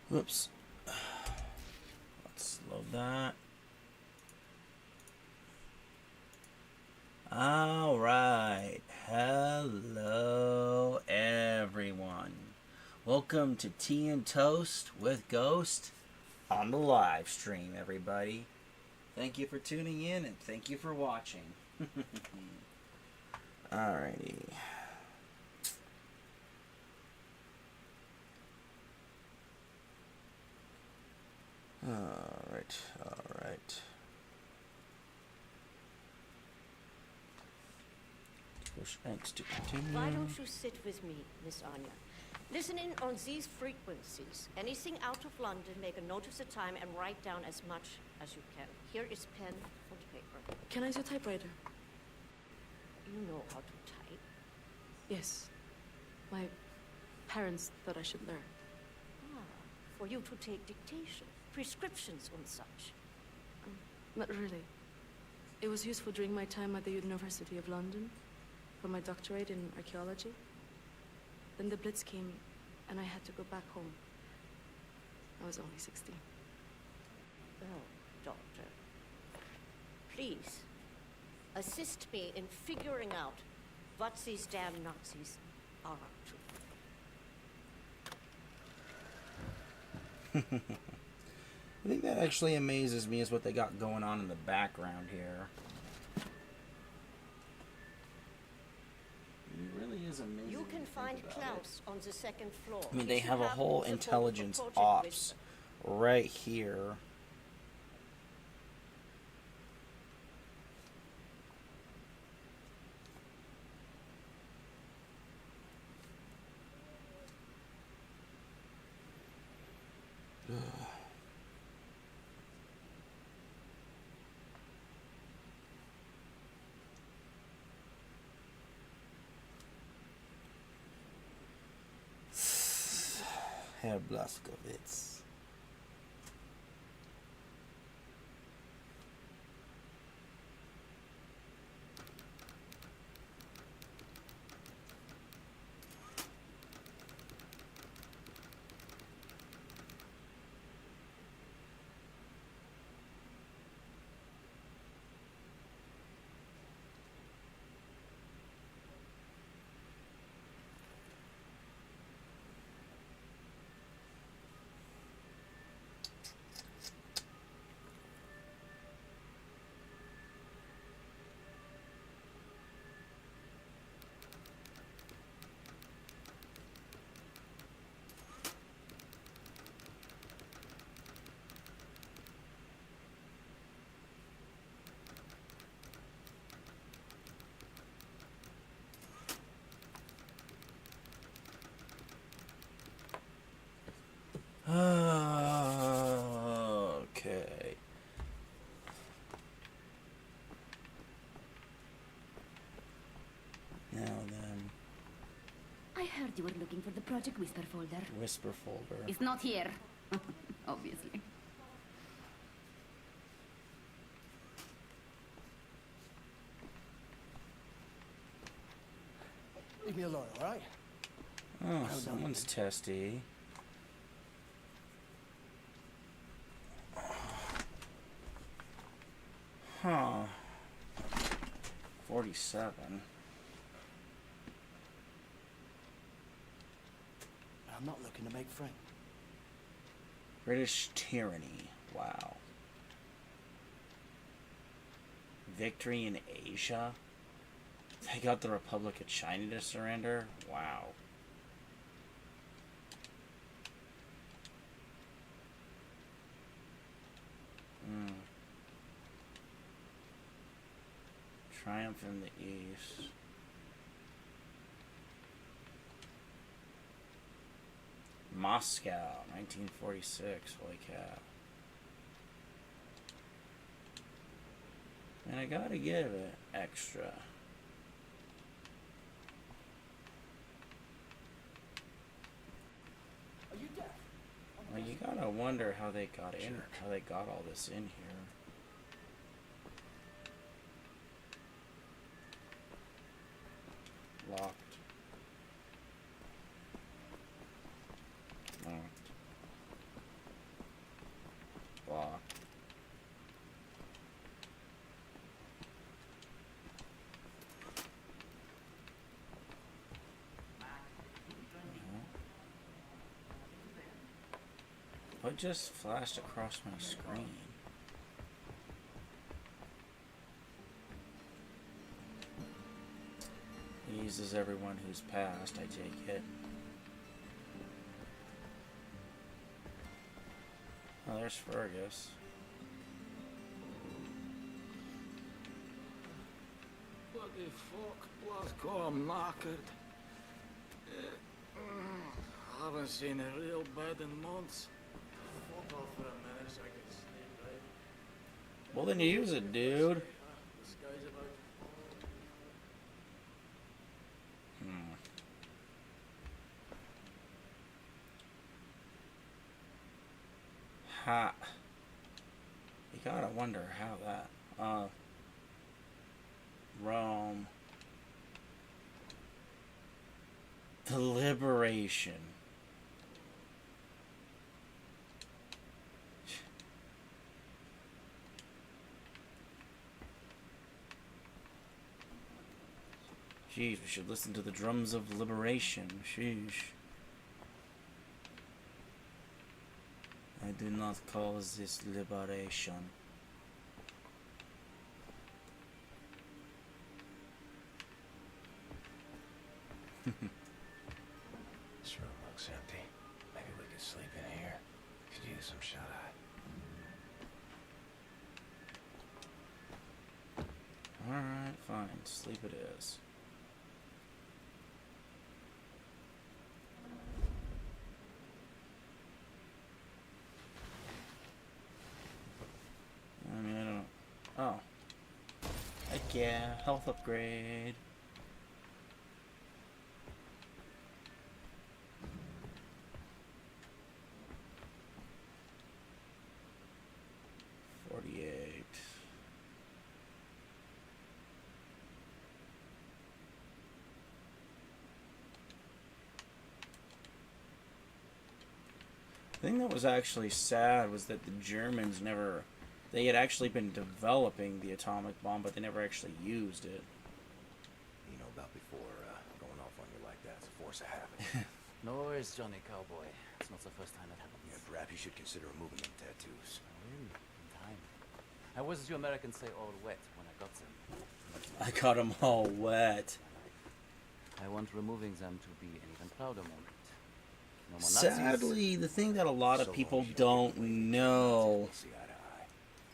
Whoops. Let's load that. Alright. Hello, everyone. Welcome to Tea and Toast with Ghost on the live stream, everybody. Thank you for tuning in and thank you for watching. Alrighty. Alright. Push X to continue. Why don't you sit with me, Miss Anya? Listen in on these frequencies. Anything out of London, make a note of the time and write down as much as you can. Here is pen and paper. Can I use your typewriter? You know how to type. Yes. My parents thought I should learn. Ah, for you to take dictation, prescriptions and such. Not really. It was useful during my time at the University of London for my doctorate in archaeology. Then the Blitz came and I had to go back home. I was only 16. Oh, doctor. Please, assist me in figuring out what these damn Nazis are up to. I think that actually amazes me is what they got going on in the background here. It really is amazing. You can find Klaus on the second floor. I mean, He they should have a whole the intelligence protocol project ops with right here. Herr Blaskowitz. Okay. Now then, I heard you were looking for the Project Whisper folder. Whisper folder. It's not here. Obviously. Leave me alone, all right? Oh, someone's testy. Huh. 47. I'm not looking to make friends. British tyranny. Wow. Victory in Asia. They got the Republic of China to surrender. Wow. Triumph in the East. Moscow, 1946. Holy cow. And I gotta give it extra. Are you deaf? Well, you gotta wonder how they got in, how they got all this in here. Locked. Locked. What just flashed across my screen? He uses everyone who's passed, I take it. Oh, there's Fergus. What the fuck? Blood got him knackered. Haven't seen a real bed in months. Fuck off for a minute so I can sleep, right? Well, then use it, dude. This guy's about to Ha. You gotta wonder how that, Rome. The liberation. Jeez, we should listen to the drums of liberation. Sheesh. I do not call this liberation. This room looks empty. Maybe we could sleep in here. Could use some shut-eye. Alright, fine. Sleep it is. I mean, I don't know. Oh. Heck yeah. Health upgrade. The thing that was actually sad was that the Germans never... They had actually been developing the atomic bomb, but they never actually used it. You know about before going off on you like that. It's a force of habit. No worries, Johnny Cowboy. It's not the first time that happens. Yeah, perhaps you should consider removing them tattoos. Oh, really? In time. How was it you Americans say all wet when I got them? I got them all wet. I want removing them to be an even prouder moment. No more Sadly, the thing that a lot of So people long as you don't wait, know... we'll see eye to eye.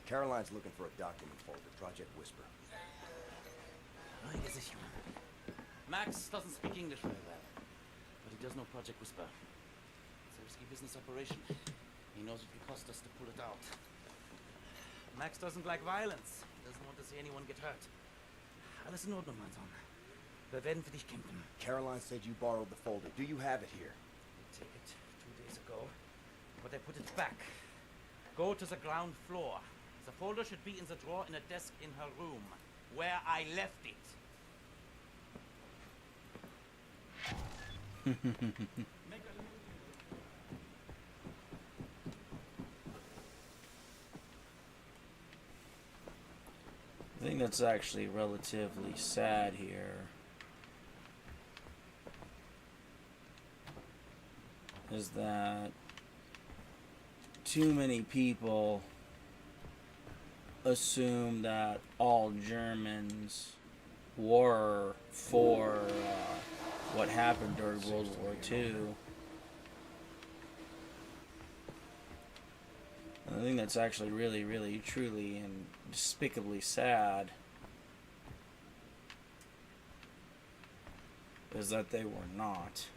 Caroline's looking for a document folder, Project Whisper. Max doesn't speak English very well, but he does know Project Whisper. It's a risky business operation. He knows it will cost us to pull it out. Max doesn't like violence. He doesn't want to see anyone get hurt. Alles in Ordnung, mein Sohn. Wir werden für dich kämpfen. Caroline said you borrowed the folder. Do you have it here? I take it 2 days ago, but I put it back. Go to the ground floor. The folder should be in the drawer in a desk in her room, where I left it. I think that's actually relatively sad here. Is that too many people assume that all Germans were for what happened during World War II. I think that's actually really, really, truly, and despicably sad. Is that they were not.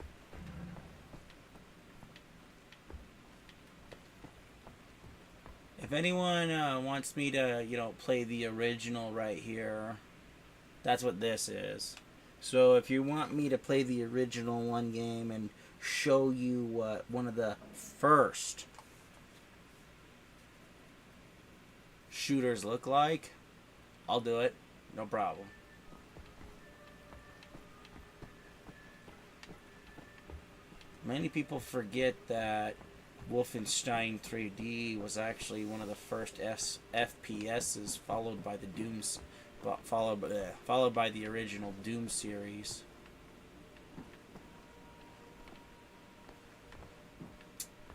If anyone wants me to, play the original right here, that's what this is. So if you want me to play the original one game and show you what one of the first shooters look like, I'll do it. No problem. Many people forget that Wolfenstein 3D was actually one of the first FPSs, followed by the followed by the original Doom series.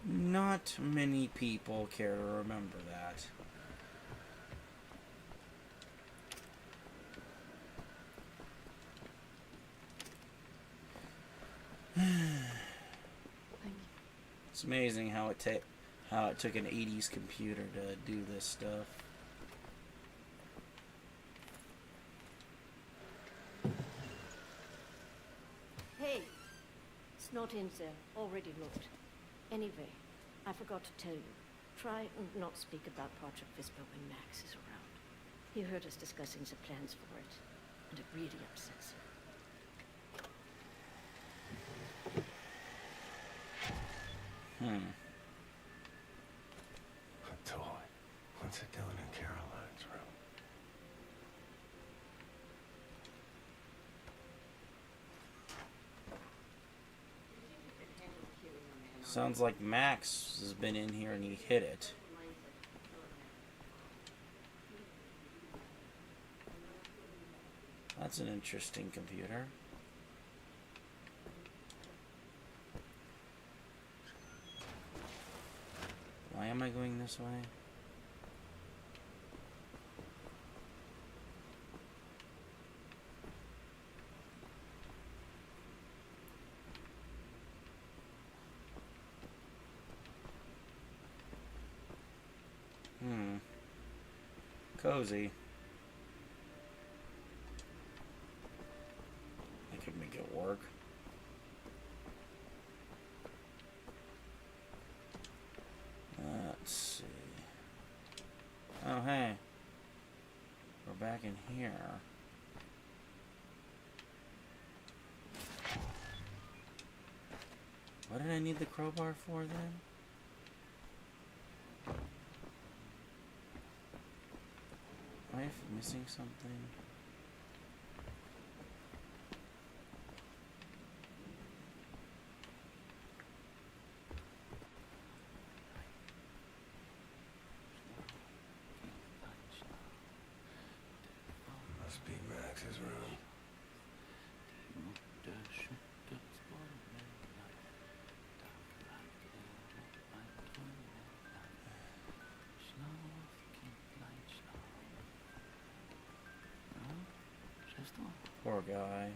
Not many people care to remember that. Thank you. It's amazing how it took an 80s computer to do this stuff. Hey, it's not in there. Already looked. Anyway, I forgot to tell you. Try and not speak about Project Whisper when Max is around. He heard us discussing the plans for it, and it really upsets him. A toy. What's it doing in Caroline's room? Sounds like Max has been in here and he hit it. That's an interesting computer. Why am I going this way? Cozy. I could make it work. Let's see. Oh, hey. We're back in here. What did I need the crowbar for then? Am I missing something? Must be Max's room. Poor guy.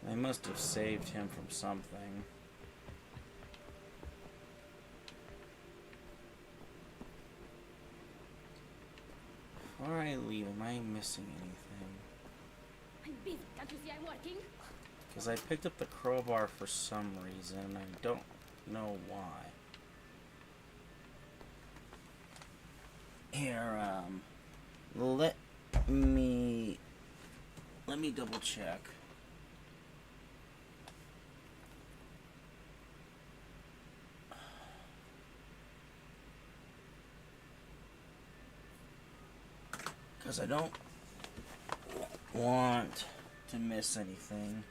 They must have saved him from something. Before I leave, am I missing anything? I'm busy. Can't you see I'm working? Because I picked up the crowbar for some reason. I don't know why. Here, let me double check. Because I don't want to miss anything.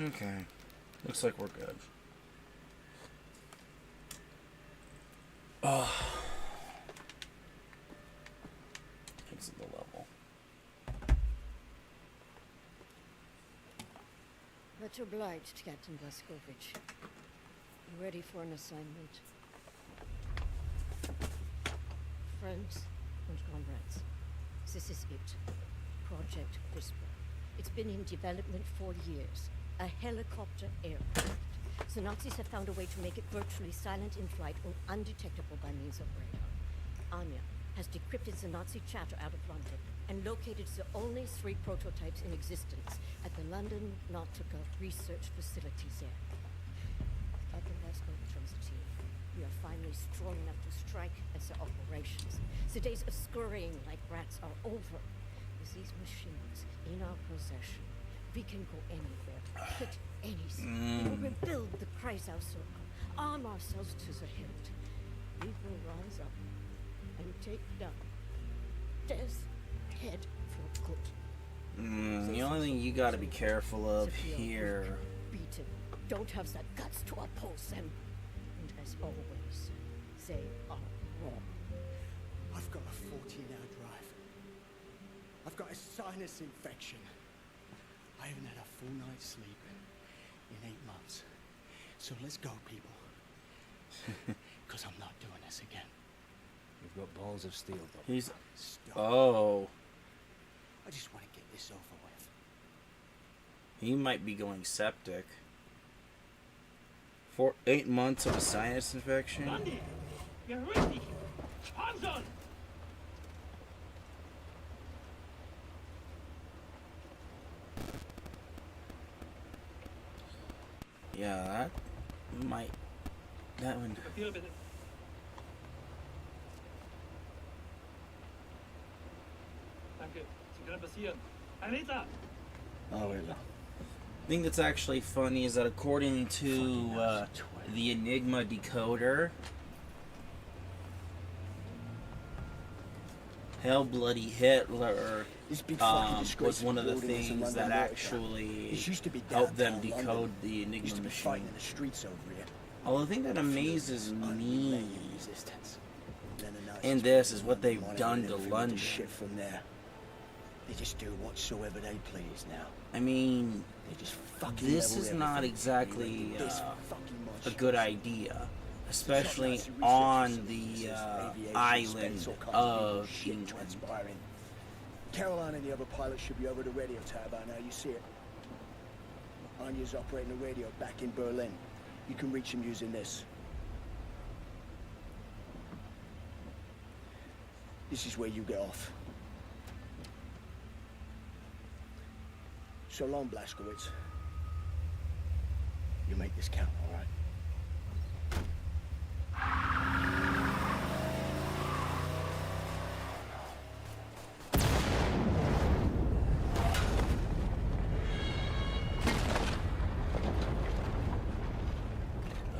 Okay. Looks like we're good. Oh. Exit the level. Much obliged, Captain Blaskovich. You ready for an assignment? Friends and comrades, this is it. Project Whisper. It's been in development for years. A helicopter aircraft. The Nazis have found a way to make it virtually silent in flight and undetectable by means of radar. Anya has decrypted the Nazi chatter out of London. and located the only 3 prototypes in existence at the London Nautical Research Facility there. At the last moment from the team, we are finally strong enough to strike at the operations. The days of scurrying like rats are over. With these machines in our possession, we can go anywhere, hit anything. We will rebuild the Kreisau Circle, arm ourselves to the hilt. We will rise up and take down Death's head for good. The only thing you gotta be careful of here. Beaten, don't have the guts to oppose them. And as always, they are wrong. I've got a 14-hour drive. I've got a sinus infection. I haven't had a full night's sleep in 8 months. So let's go, people. Because I'm not doing this again. You've got balls of steel, though. He's... Stop. Oh. I just want to get this over with. He might be going septic. For 8 months of a sinus infection? Andy, you're ready. Hands on. Yeah, that might... That one... Feel bitte. Danke. Sie können passieren. Anita! Oh, hello. I think that's actually funny is that according to the Enigma decoder, Hell Bloody Hitler was one of the things that actually helped them decode the Enigma machine. In the streets over here. Although the thing that amazes me Resistance. in this is what they've done to London. Shit from there. They just do whatsoever they please now. I mean, They just fucking this level is not everything. exactly You look at this fucking a monster. good idea, especially It's not on research the facilities, aviation, island space, all kinds of of shit England. transpiring. Caroline and the other pilots should be over the radio tower by now. You see it. Anya's operating the radio back in Berlin. You can reach him using this. This is where you get off. So long, Blazkowicz. You make this count, all right?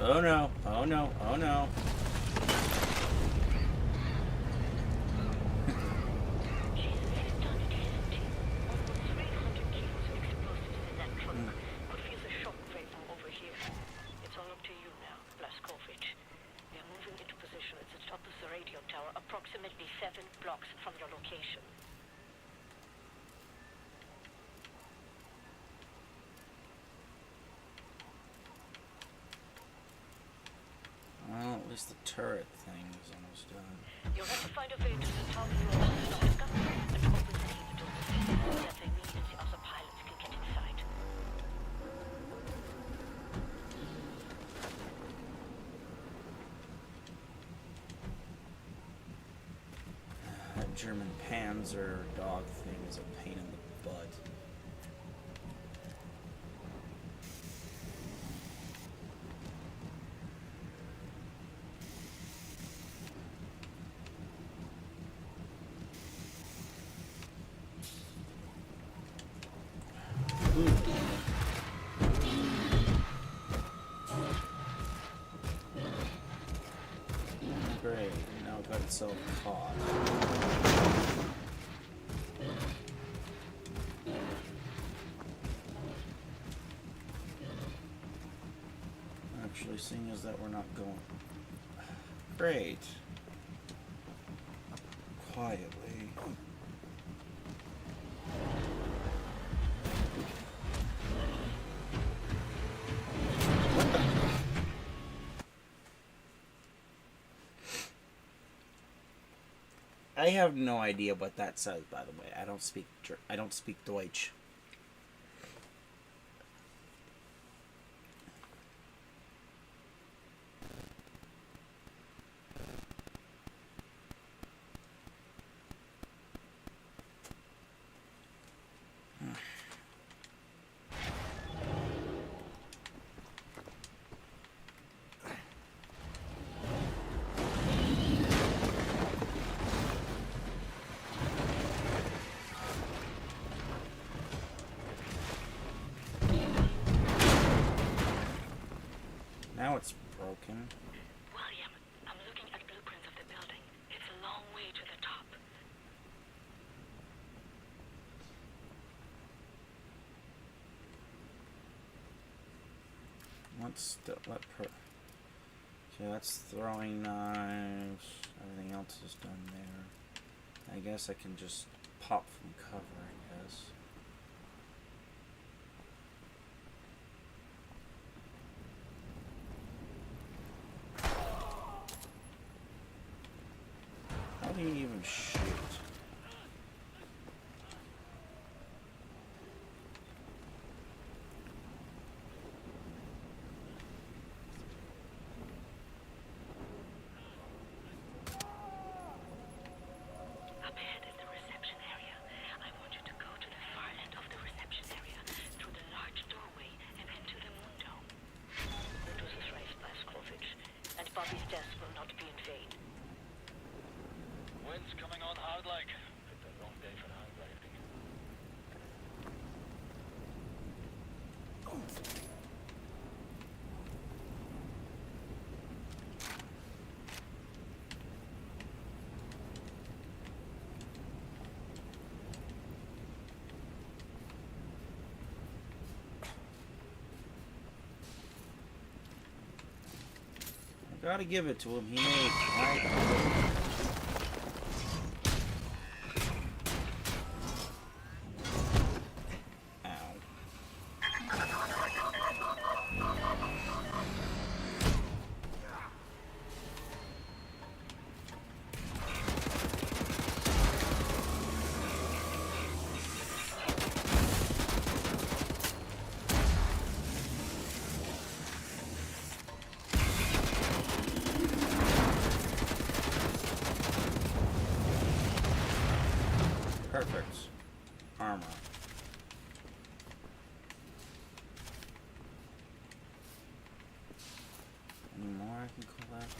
Oh no, oh no, oh no. Approximately 7 blocks from your location. Well, at least the turret thing is almost done. You'll have to find a way to the town you are and open the door so that they and the other pilots can get inside. That German Panzer dog thing is a pain in the butt. Great, now it got itself caught. Actually, seeing as that we're not going. Great. Quietly. I have no idea what that says, by the way. I don't speak Deutsch. Now it's broken. William, I'm looking at blueprints of the building. It's a long way to the top. Okay, that's throwing knives. Everything else is done there. I guess I can just pop from cover, I guess. How do you even shoot? Up ahead is the reception area. I want you to go to the far end of the reception area, through the large doorway, and into the moon dome. It was traced by Scrovage, and Bobby's death will not be in vain. Wind's coming on hard like. Picked the wrong day for hard riding. I gotta give it to him. He made right. Perfect. Armor. Any more I can collect?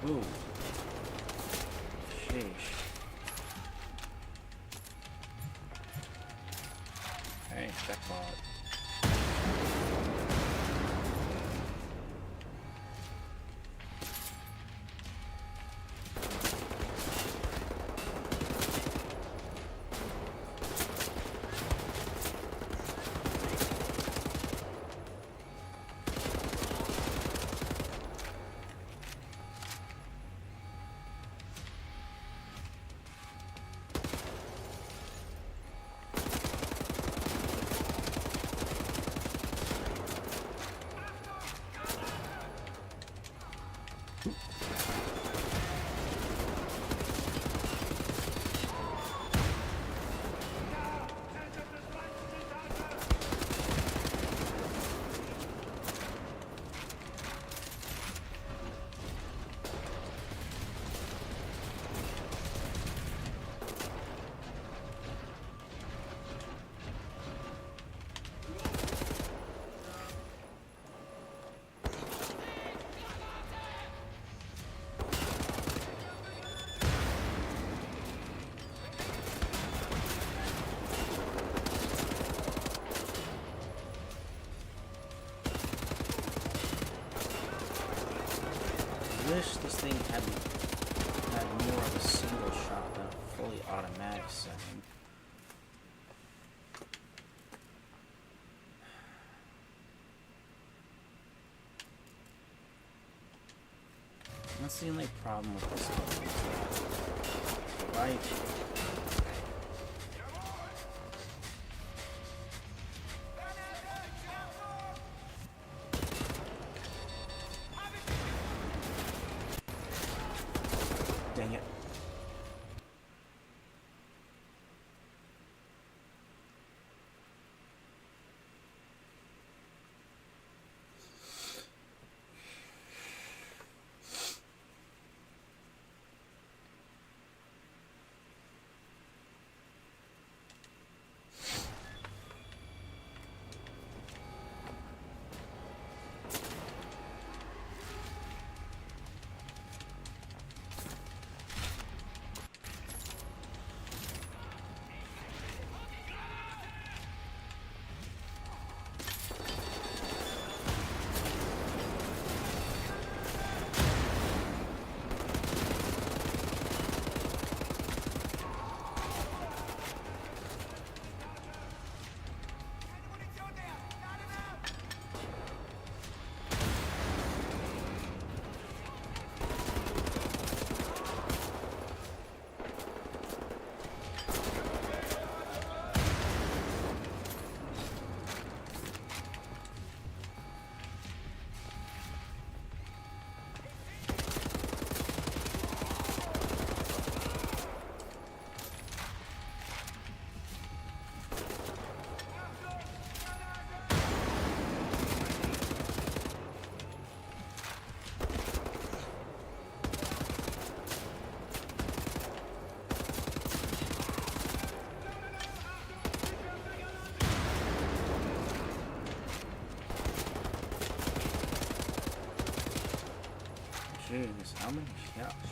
Ooh. Sheesh. Hey, jackpot. Wish this thing had more of a single shot than a fully automatic setting. That's the only problem with this one. Right. Jeez, how many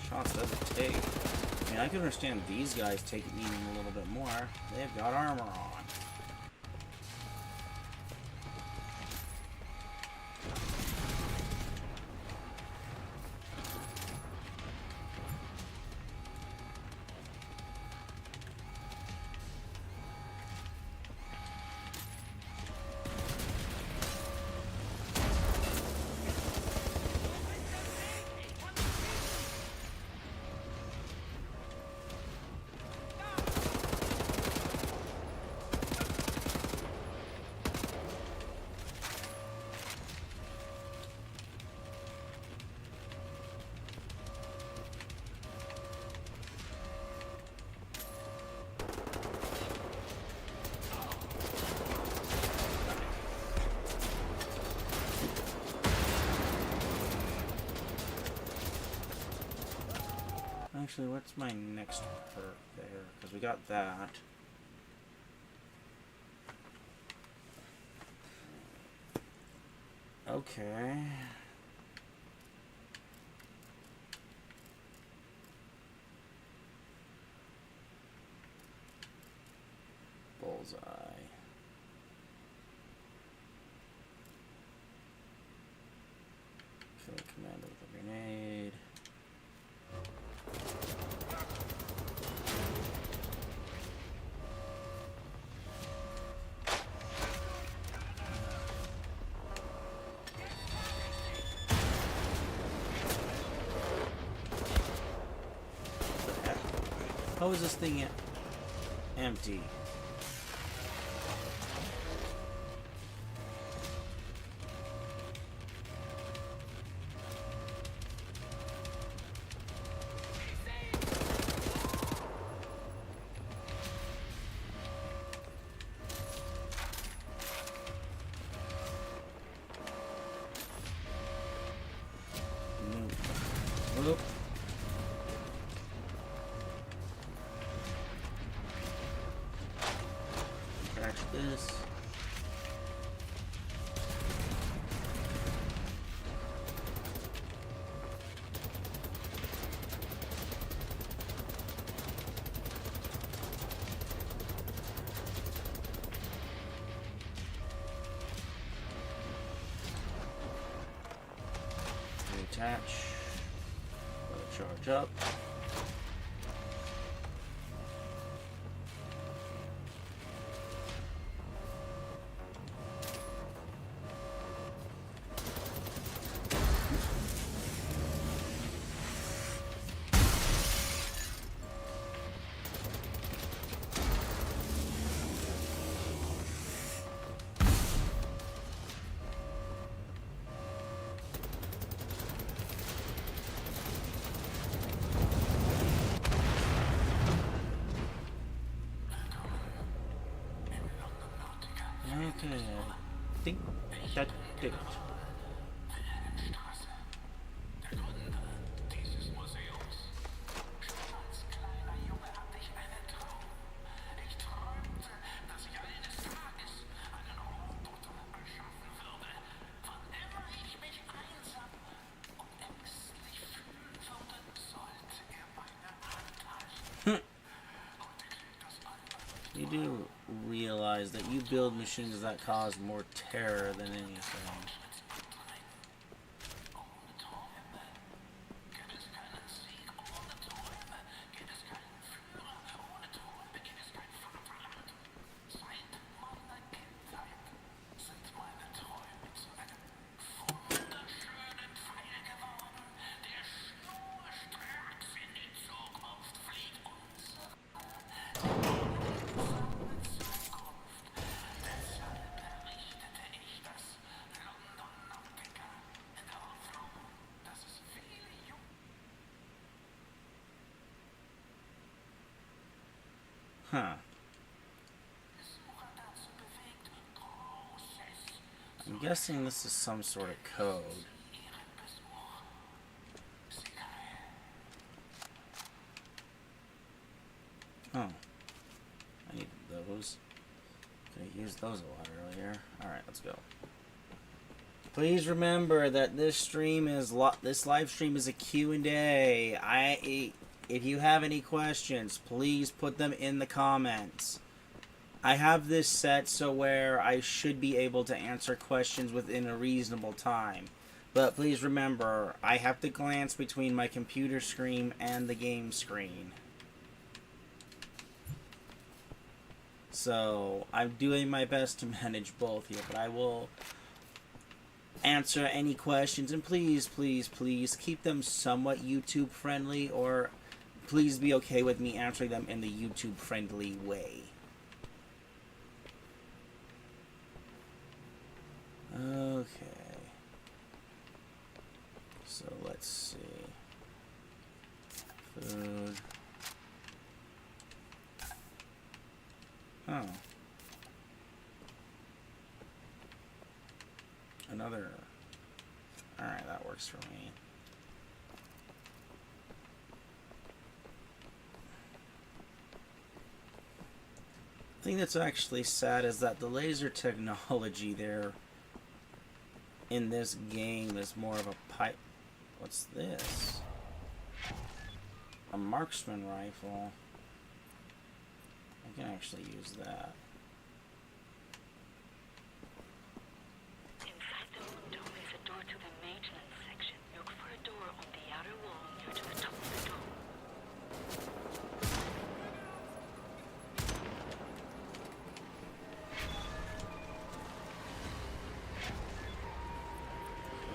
shots does it take? I mean, I can understand these guys taking even a little bit more. They've got armor on. Actually, what's my next perk there? Because we got that. Okay. Bullseye. Kill a commander with a grenade. How is this thing empty? Nope. Catch this. Attach. Let it charge up. Okay, I think that did it. You do realize that you build machines that cause more terror than anything. Huh. I'm guessing this is some sort of code. Oh. I need those. Could have used those a lot earlier. Alright, let's go. Please remember that this stream is this live stream is a Q&A. If you have any questions, please put them in the comments. I have this set so where I should be able to answer questions within a reasonable time. But please remember, I have to glance between my computer screen and the game screen. So, I'm doing my best to manage both here, but I will answer any questions, and please, please, please keep them somewhat YouTube friendly, or please be okay with me answering them in the YouTube friendly way. Okay. So let's see. Food. Oh. Another. Alright, that works for me. The thing that's actually sad is that the laser technology there in this game is more of a pipe. What's this? A marksman rifle. I can actually use that. Inside the window is a door to the maintenance section. Look for a door on the outer wall near to the top of the door.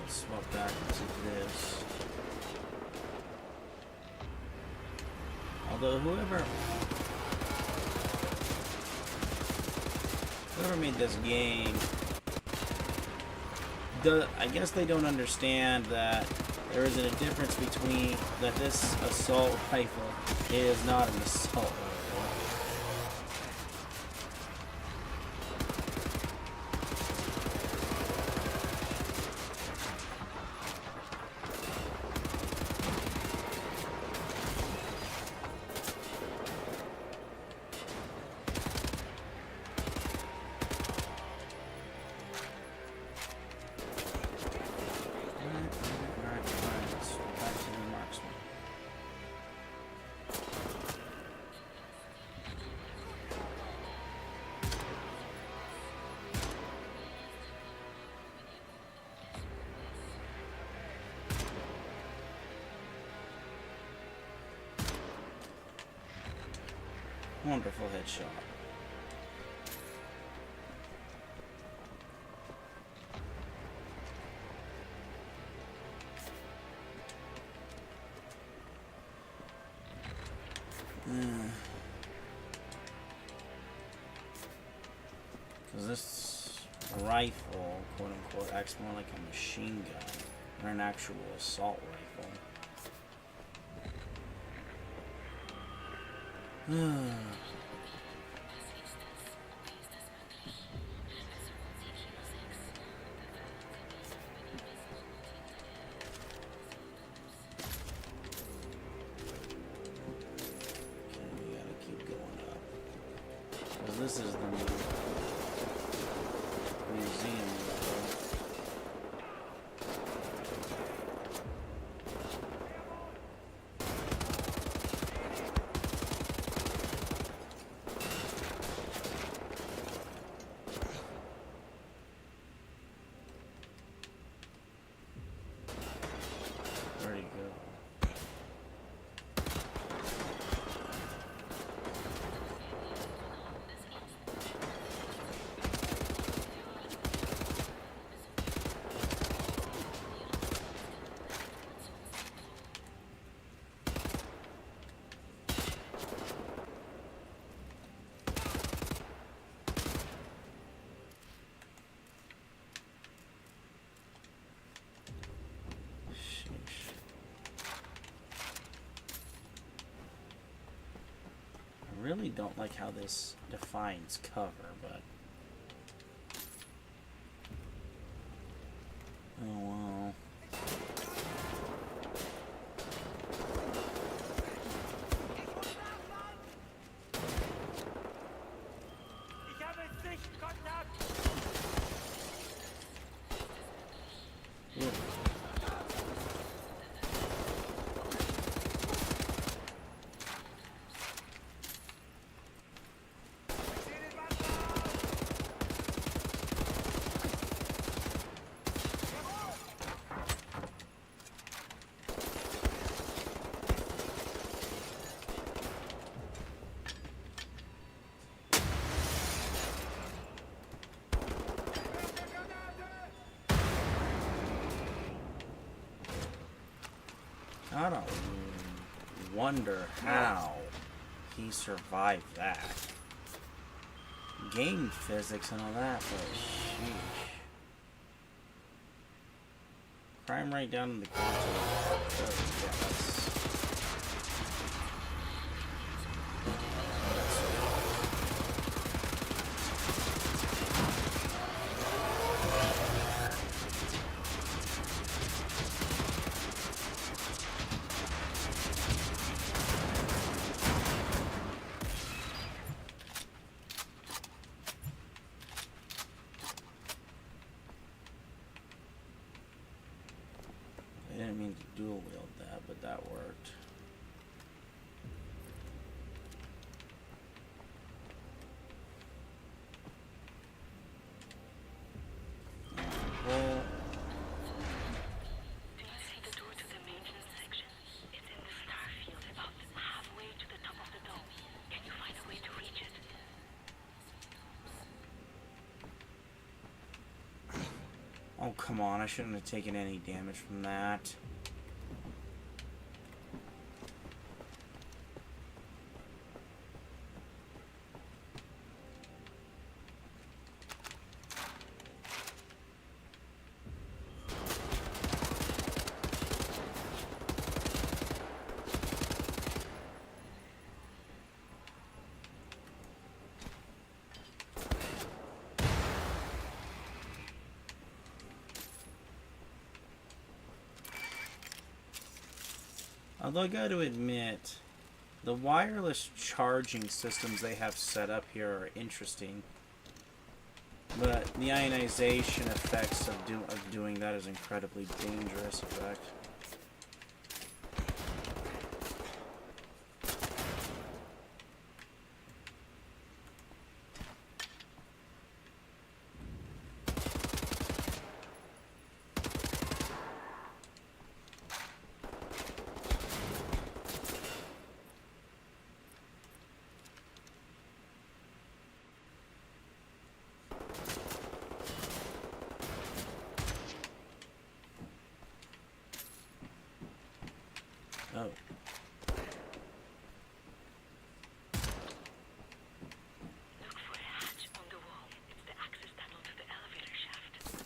Let's swap back into this. Although whoever made this game, I guess they don't understand that there isn't a difference between that this assault rifle is not an assault rifle. Wonderful headshot. Because this rifle, quote unquote, acts more like a machine gun than an actual assault rifle. This is the museum level. Where'd he go? I really don't like how this defines cover, but oh well. gotta wonder how he survived that. Game physics and all that, but sheesh. Crime rate down in the I didn't mean to dual wield that, but that worked. Well, Do you see the door to the maintenance section? It's in the star field about halfway to the top of the dome. Can you find a way to reach it? oh come on, I shouldn't have taken any damage from that. Although I got to admit, the wireless charging systems they have set up here are interesting. But the ionization effects of doing that is incredibly dangerous effect. Oh. Look for a hatch on the wall. It's the access tunnel to the elevator shaft.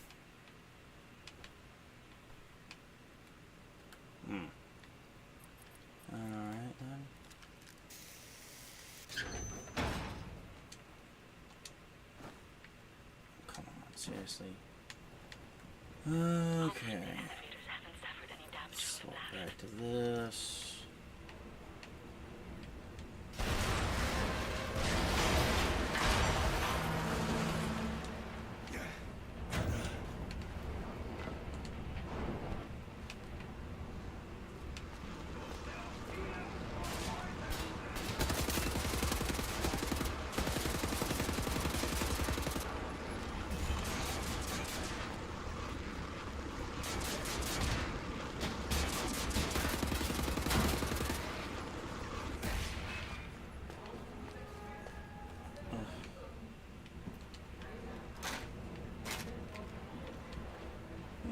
Alright then. Come on, seriously. Okay. Elevators haven't suffered any damage from Swap the blast. back to this.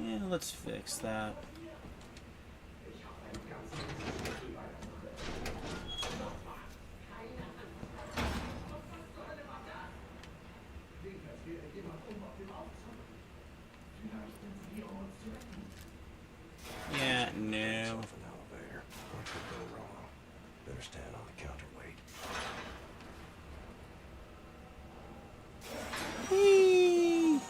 Yeah, let's fix that. Yeah, no. Off an elevator. What could go wrong? Better stand on the counterweight. Whee!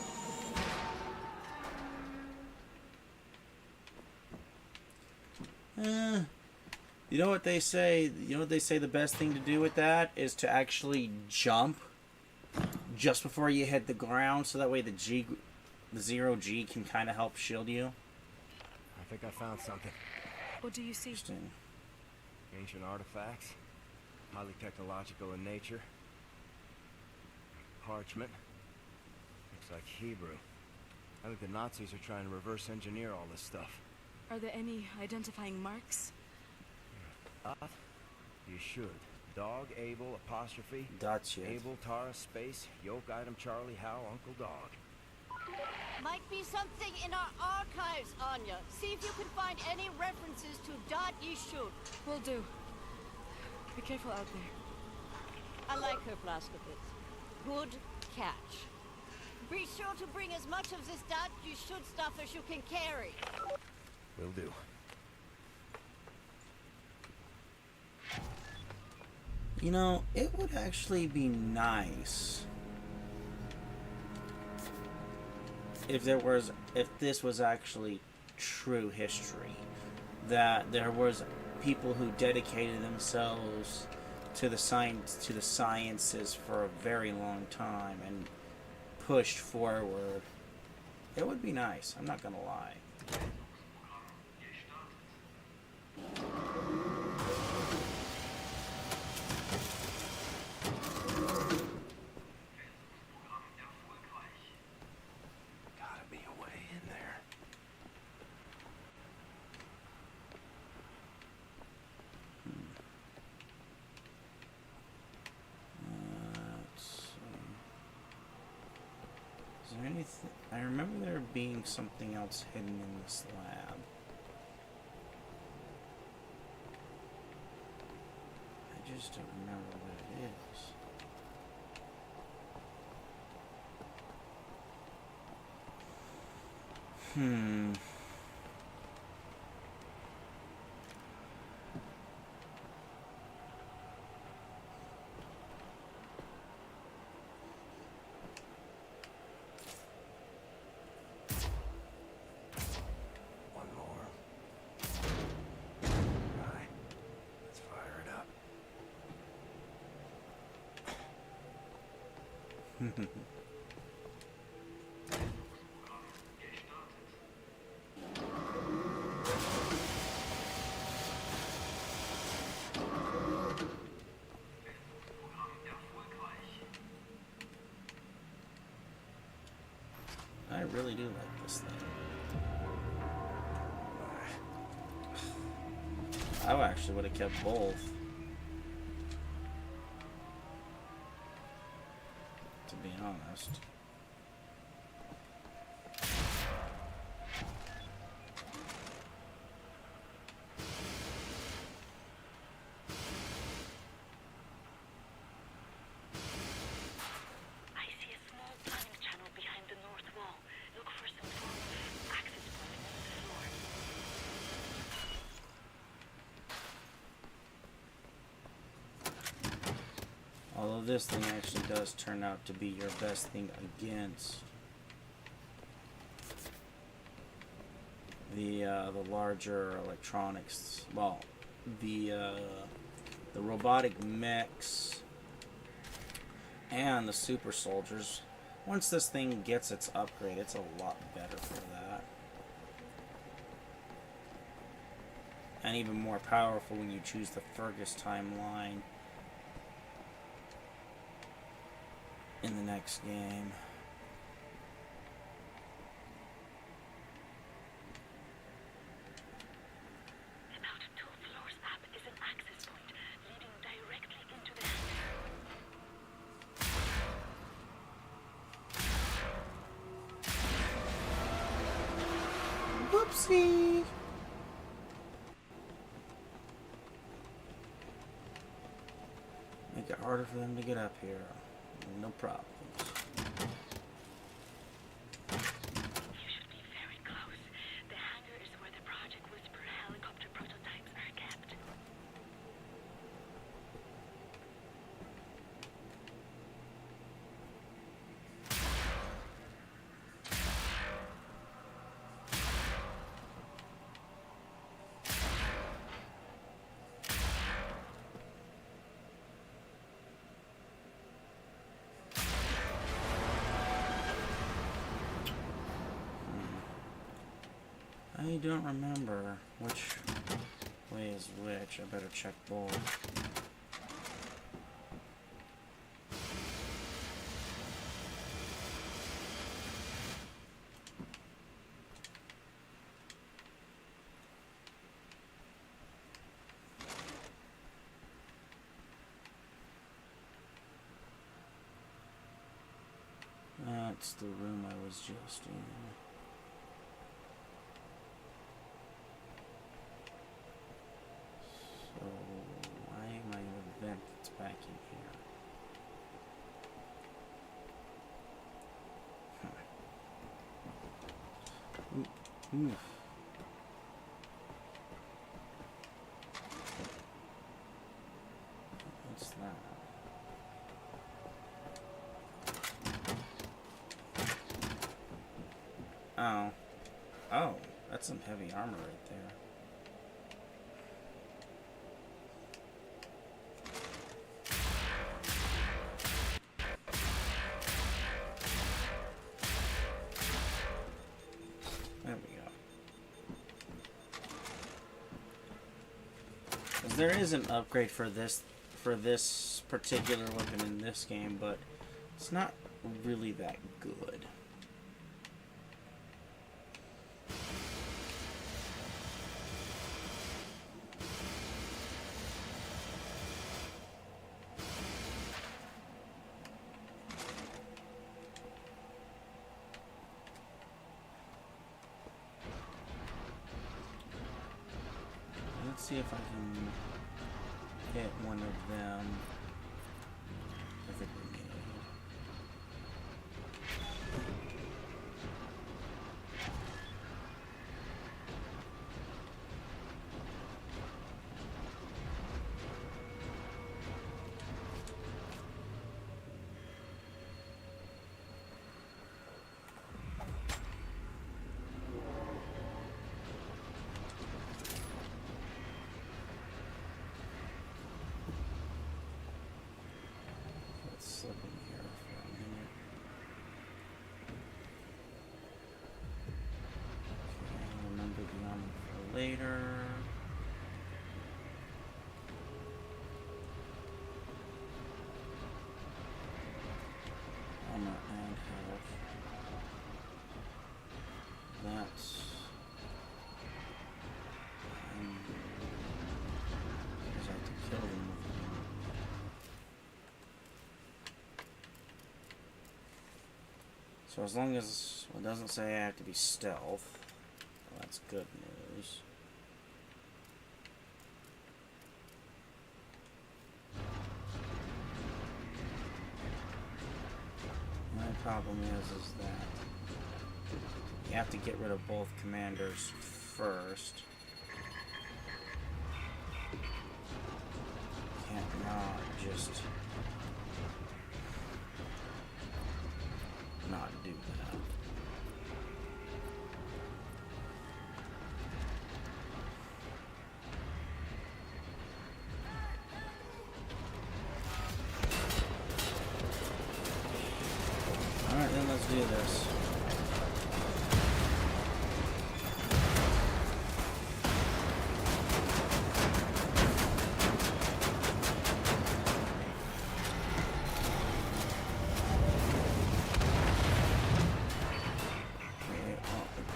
You know what they say? You know what they say the best thing to do with that is to actually jump just before you hit the ground, so that way the zero G can kind of help shield you. I think I found something. What do you see? Interesting. Ancient artifacts, highly technological in nature. Parchment. Looks like Hebrew. I think the Nazis are trying to reverse engineer all this stuff. Are there any identifying marks? You should. Dog, Abel, apostrophe. That's it. Abel, Tara, space, yoke, item, Charlie, Hal, Uncle Dog. Might be something in our archives, Anya. See if you can find any references to Dot Yishun. Will do. Be careful out there. I like her, Blaskovitz. Good catch. Be sure to bring as much of this Dot Yishun stuff as you can carry. Will do. You know, it would actually be nice if this was actually true history, that there was people who dedicated themselves to the sciences for a very long time and pushed forward. It would be nice, I'm not gonna lie. Gotta be a way in there. Let's see. Is there anything? I remember there being something else hidden in this lab. I just don't remember what it is. One more. Right. Let's fire it up. I really do like this thing. I actually would have kept both. To be honest. I see a small tunnel channel behind the north wall. Look for some form of access point in the floor. Although this thing actually does turn out to be your best thing against the larger electronics. Well, the robotic mechs and the super soldiers. Once this thing gets its upgrade, it's a lot better for that. And even more powerful when you choose the Fergus timeline in the next game. About 2 floors up is an access point leading directly into the hangar. Whoopsie! Make it harder for them to get up here. No problems. You should be very close. The hangar is where the Project Whisper helicopter prototypes are kept. I don't remember which way is which. I better check both. It's the room I was just in. So why am I in an event that's back in here? Oof. What's that? Oh. Oh, that's some heavy armor right there. There we go. 'Cause there is an upgrade for this particular weapon in this game, but it's not really that good. Let's see if I can hit one of them with a grenade. Slip in here for a minute. Okay, remember the armor for later. Armor and health. That's because I have to kill them with them. So as long as it doesn't say I have to be stealth, well, that's good news. My problem is that you have to get rid of both commanders first. Can't not just not do that. Alright, then let's do this.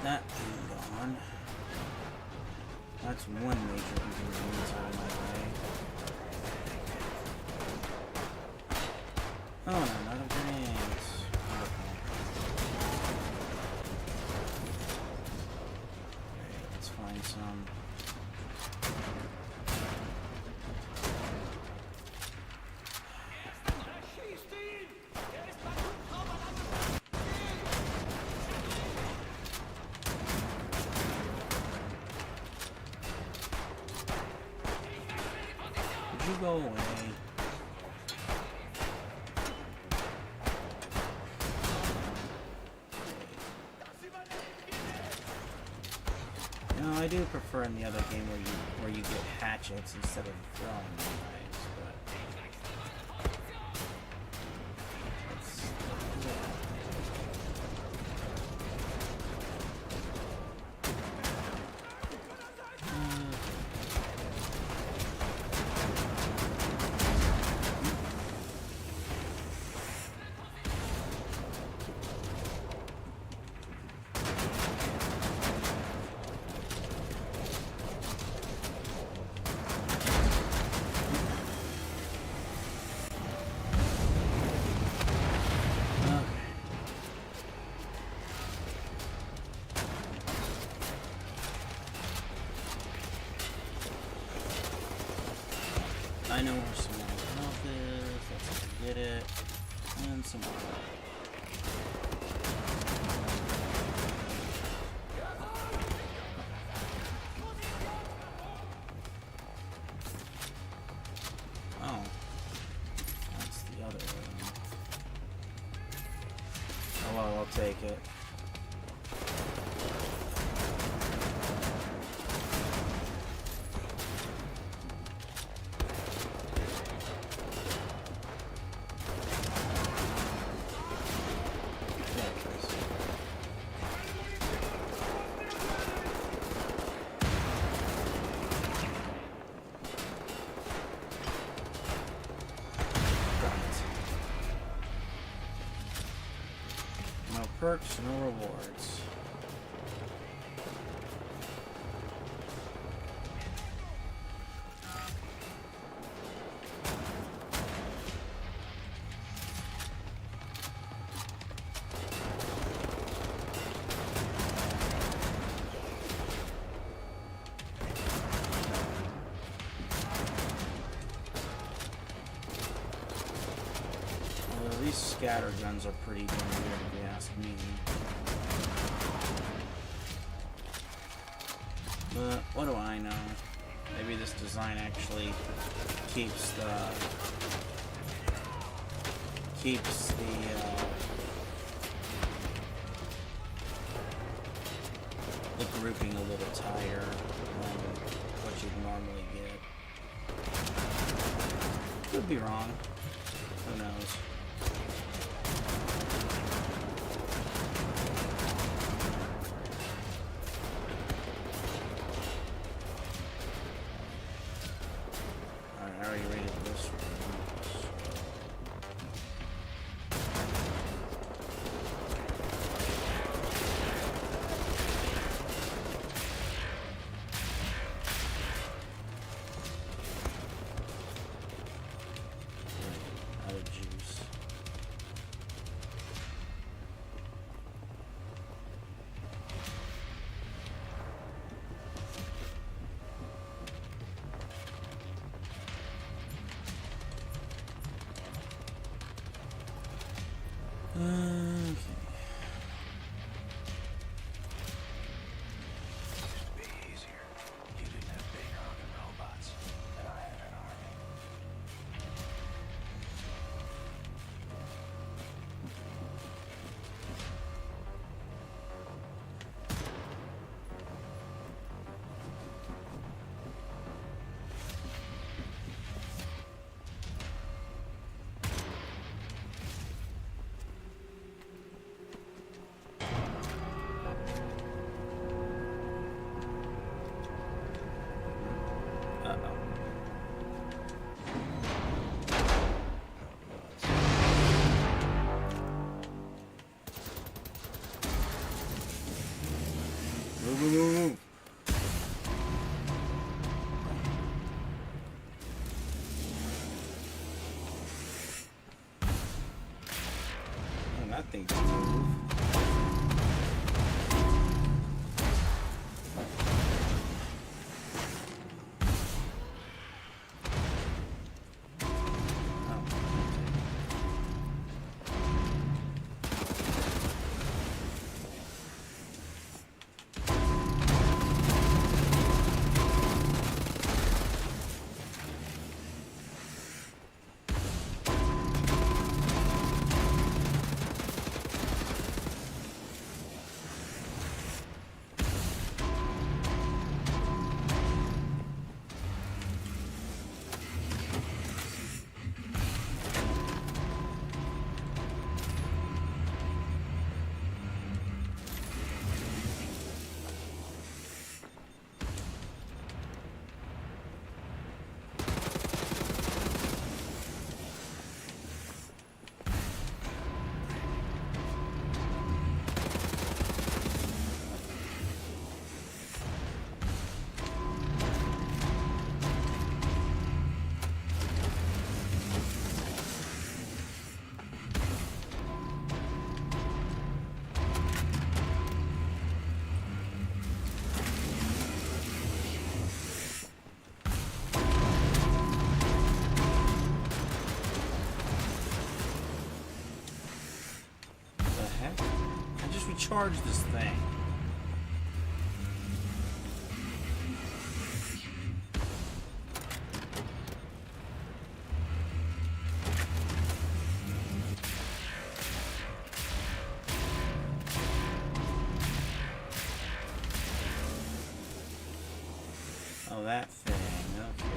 That being gone, that's one major inconvenience out of my way. Oh no, not of grenades. Okay, let's find some. You go away. No, I do prefer in the other game where you get hatchets instead of throwing knives, but I know where some more health is. Let's get it. And some more. Oh. That's the other one. Oh well, I'll take it. Perks, no rewards. Well, these scatter guns are pretty damn weird if you ask me. But what do I know? Maybe this design actually keeps the grouping a little tighter than what you'd normally get. Could be wrong. Who knows? Move. Oh, that thing can move. recharge this thing. Oh, that thing. Okay.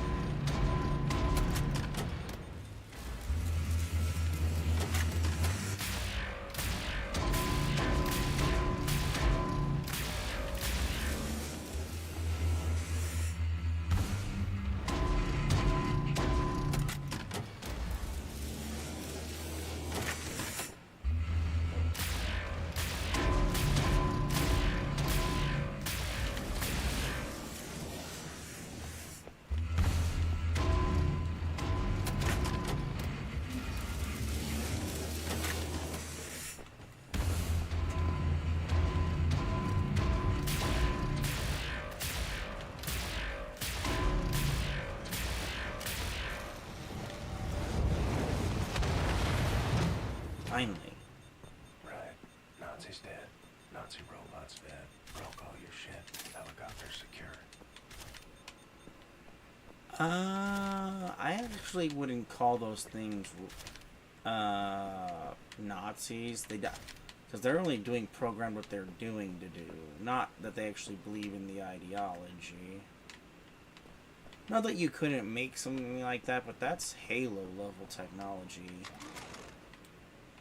Finally. Right. Nazi's dead. Nazi robot's dead. Broke all your shit. Helicopter secure. I actually wouldn't call those things Nazis. They die because they're only doing programmed what they're doing to do, not that they actually believe in the ideology. Not that you couldn't make something like that, but that's Halo level technology.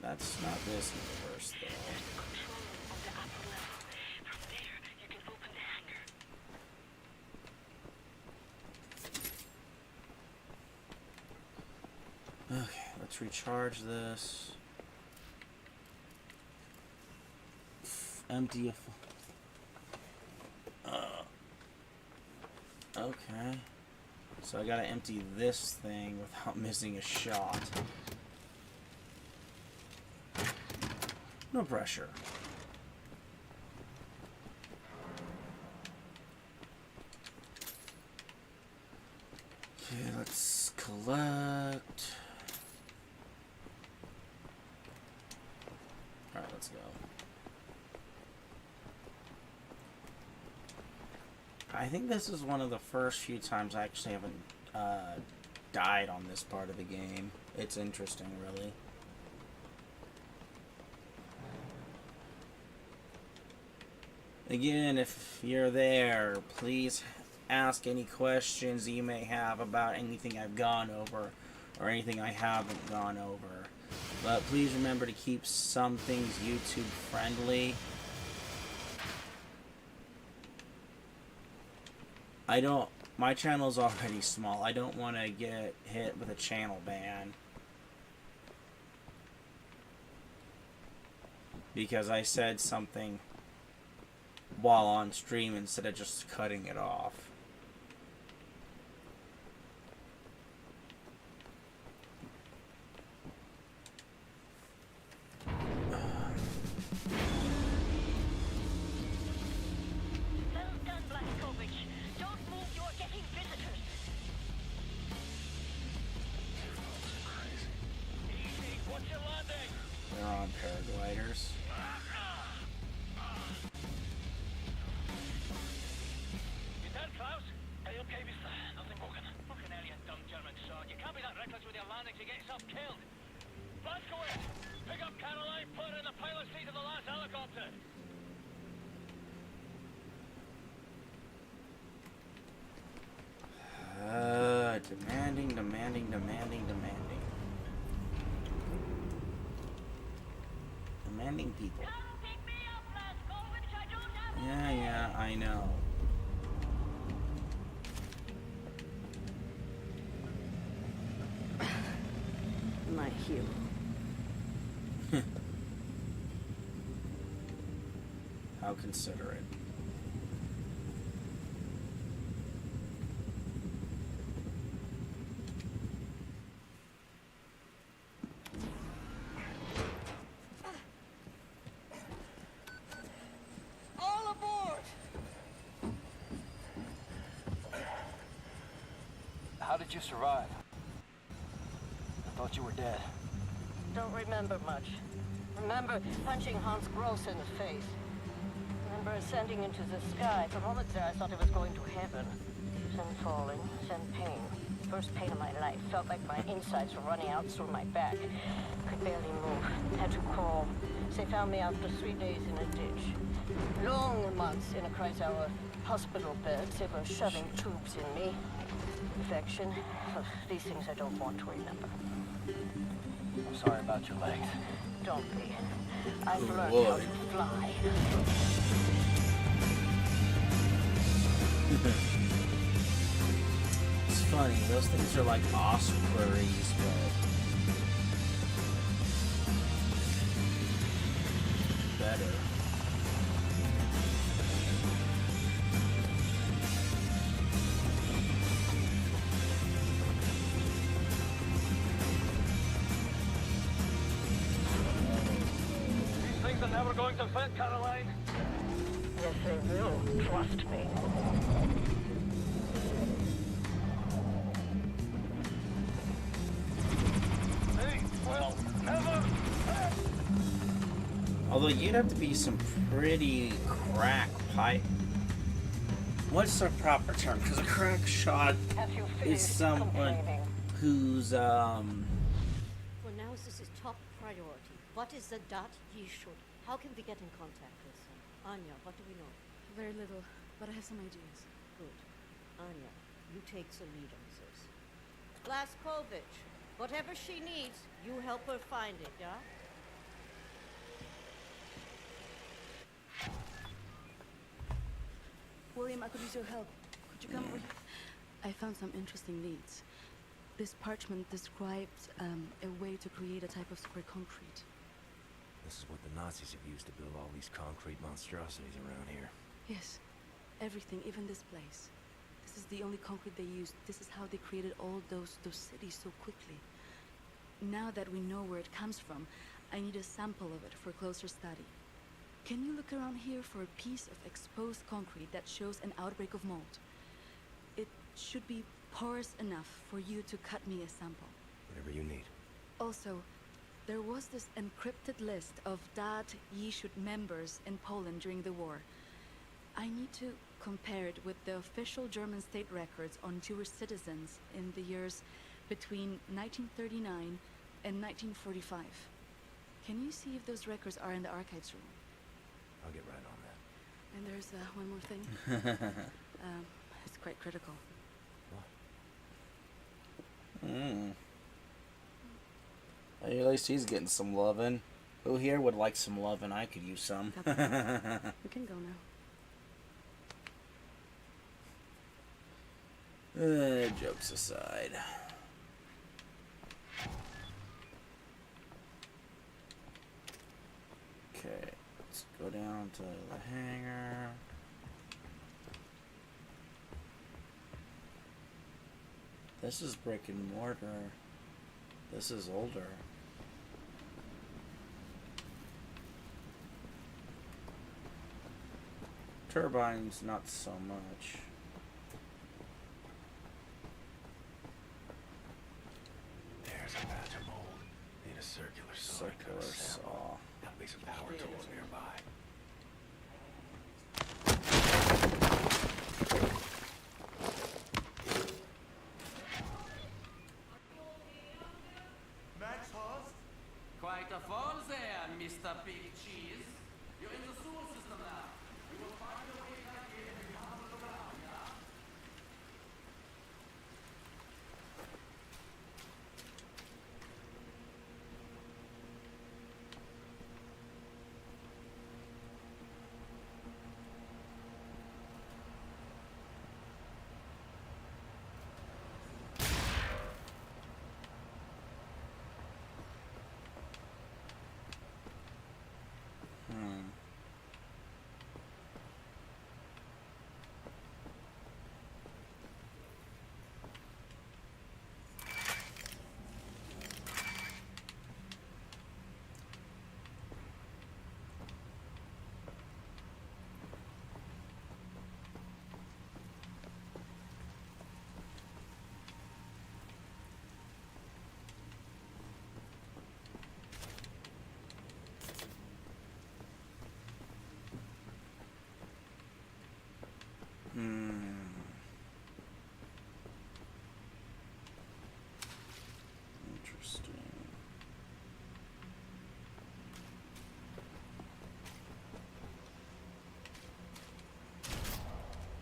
That's not this universe, though. Control room on the upper level. From there, you can open the hangar. Okay, let's recharge this. Empty a okay. So I gotta empty this thing without missing a shot. No pressure. Okay, let's collect. Alright, let's go. I think this is one of the first few times I actually haven't died on this part of the game. It's interesting, really. Again, if you're there, please ask any questions you may have about anything I've gone over or anything I haven't gone over. But please remember to keep some things YouTube friendly. My channel's already small. I don't want to get hit with a channel ban because I said something while on stream instead of just cutting it off. Well done, Blazkovich. Don't move, you're getting visitors. Easy, what's your landing? They're on paragliders. You done, Klaus? Are you okay, mister? Nothing broken. Fucking hell, you dumb German sod. You can't be that reckless with your landings, you get yourself killed. Blazkowicz, pick up Caroline, put her in the pilot seat of the last helicopter. Demanding people. Come pick me up, Blazkovich. I don't have Yeah, I know. My hero. How considerate. All aboard! How did you survive? I thought you were dead. Don't remember much. Remember punching Hans Gross in the face? Remember ascending into the sky? For moments there, I thought I was going to heaven. Then falling, then pain. First pain of my life. Felt like my insides were running out through my back. Could barely move. Had to crawl. They found me after 3 days in a ditch. Long months in a Kreisauer hospital bed. They were shoving tubes in me. Infection. These things I don't want to remember. I'm sorry about your legs. Don't be. I've learned how to fly. It's funny, those things are like ospreys, but better. These things are never going to fit, Caroline. Yes, they will. Trust me. They will never fit. Although you'd have to be some pretty crack pipe. What's the proper term? Because a crack shot Have you is finished someone complaining? who's For now, this is top priority. What is the dot ye should? How can we get in contact with them? Anya, what do we know? Very little, but I have some ideas. Good. Anya, you take the lead on this. Blaskovich, whatever she needs, you help her find it, yeah? William, I could use your help. Could you come over here? I found some interesting leads. This parchment describes a way to create a type of square concrete. This is what the Nazis have used to build all these concrete monstrosities around here. Yes, everything, even this place. This is the only concrete they used. This is how they created all those cities so quickly. Now that we know where it comes from, I need a sample of it for closer study. Can you look around here for a piece of exposed concrete that shows an outbreak of mold? It should be porous enough for you to cut me a sample. Whatever you need. Also, there was this encrypted list of Dat Yishut members in Poland during the war. I need to compare it with the official German state records on Jewish citizens in the years between 1939 and 1945. Can you see if those records are in the archives room? I'll get right on that. And there's one more thing. It's quite critical. At least he's getting some lovin'. Who here would like some lovin'? I could use some. We can go now. Jokes aside. Okay, let's go down to the hangar. This is brick and mortar. This is older. Turbines, not so much. There's a patch of mold. Need a circular saw. Circular saw. Gotta be some power tools nearby. Max Haas? Quite a fall there, Mr. Big Cheese. You're in the sewer system now. You will find your way back here if you come to the ground, yeah?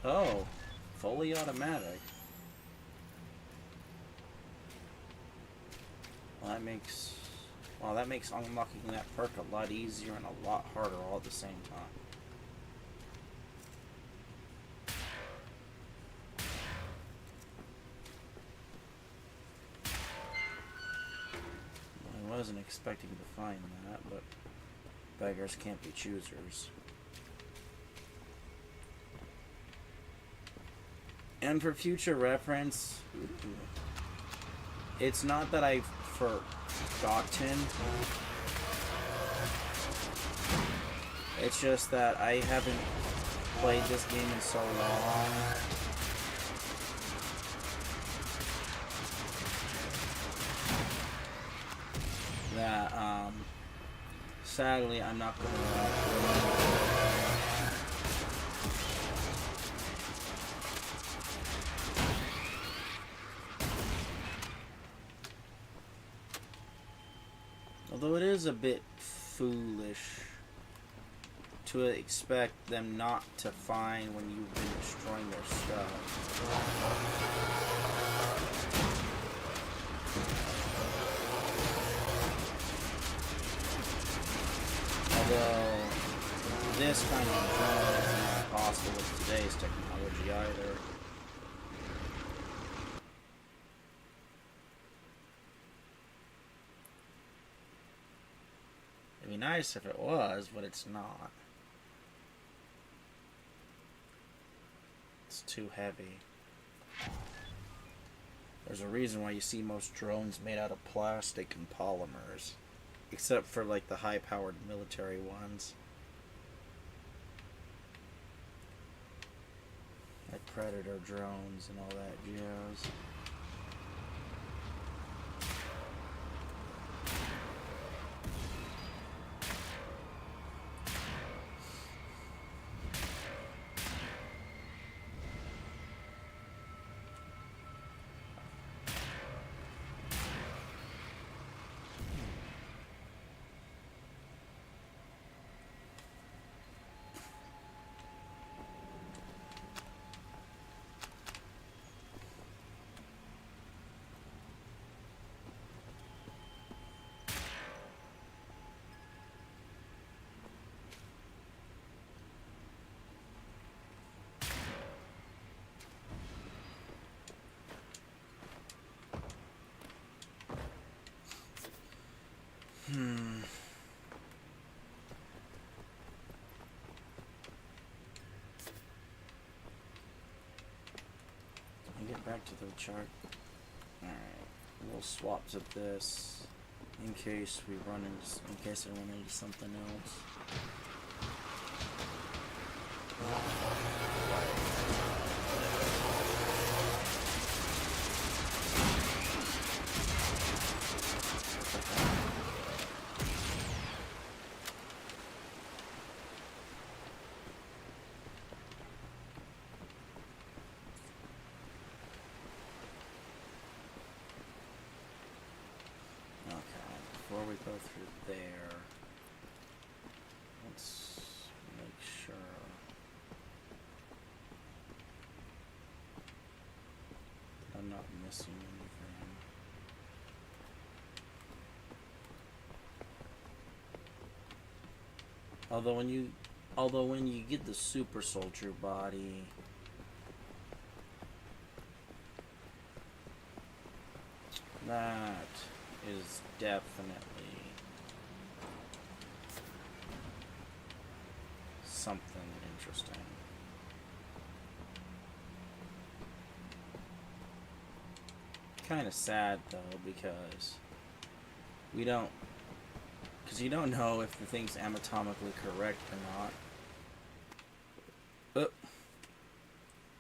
Oh, fully automatic. Well, that makes unlocking that perk a lot easier and a lot harder all at the same time. I wasn't expecting to find that, but beggars can't be choosers. And for future reference, it's not that I've forgotten. It's just that I haven't played this game in so long. That, sadly, I'm not going to remember. Although it is a bit foolish to expect them not to find when you've been destroying their stuff. Although this kind of drone isn't possible with today's technology either. It'd be nice if it was, but it's not. It's too heavy. There's a reason why you see most drones made out of plastic and polymers. Except for like the high-powered military ones. Like Predator drones and all that jazz. Get back to the chart. Alright, we'll swap to this in case I run into something else. Before we go through there, let's make sure. I'm not missing anything. Although when you get the super soldier body, that is definitely something interesting. Kind of sad though, because you don't know if the thing's anatomically correct or not. Oh,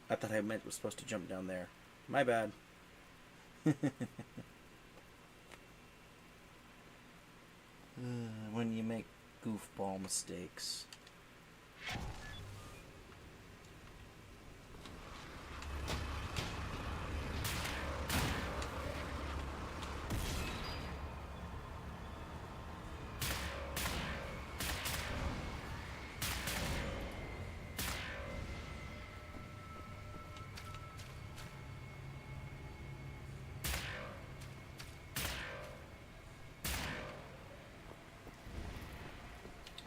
I thought I was supposed to jump down there. My bad. When you make goofball mistakes.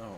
Oh.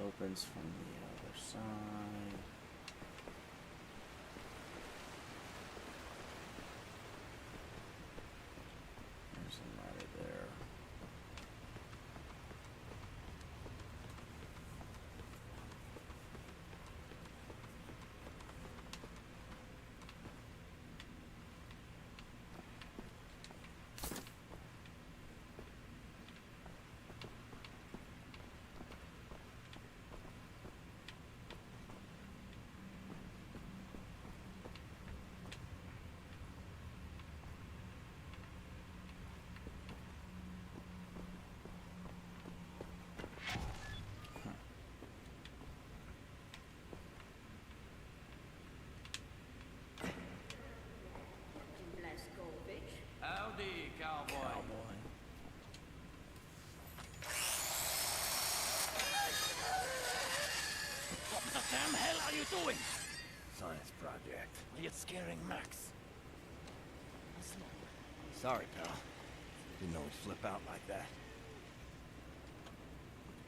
Opens from the other side. There's a ladder there. Howdy, cowboy. What the damn hell are you doing? Science project. You're scaring Max. Sorry, pal. Didn't know he'd flip out like that.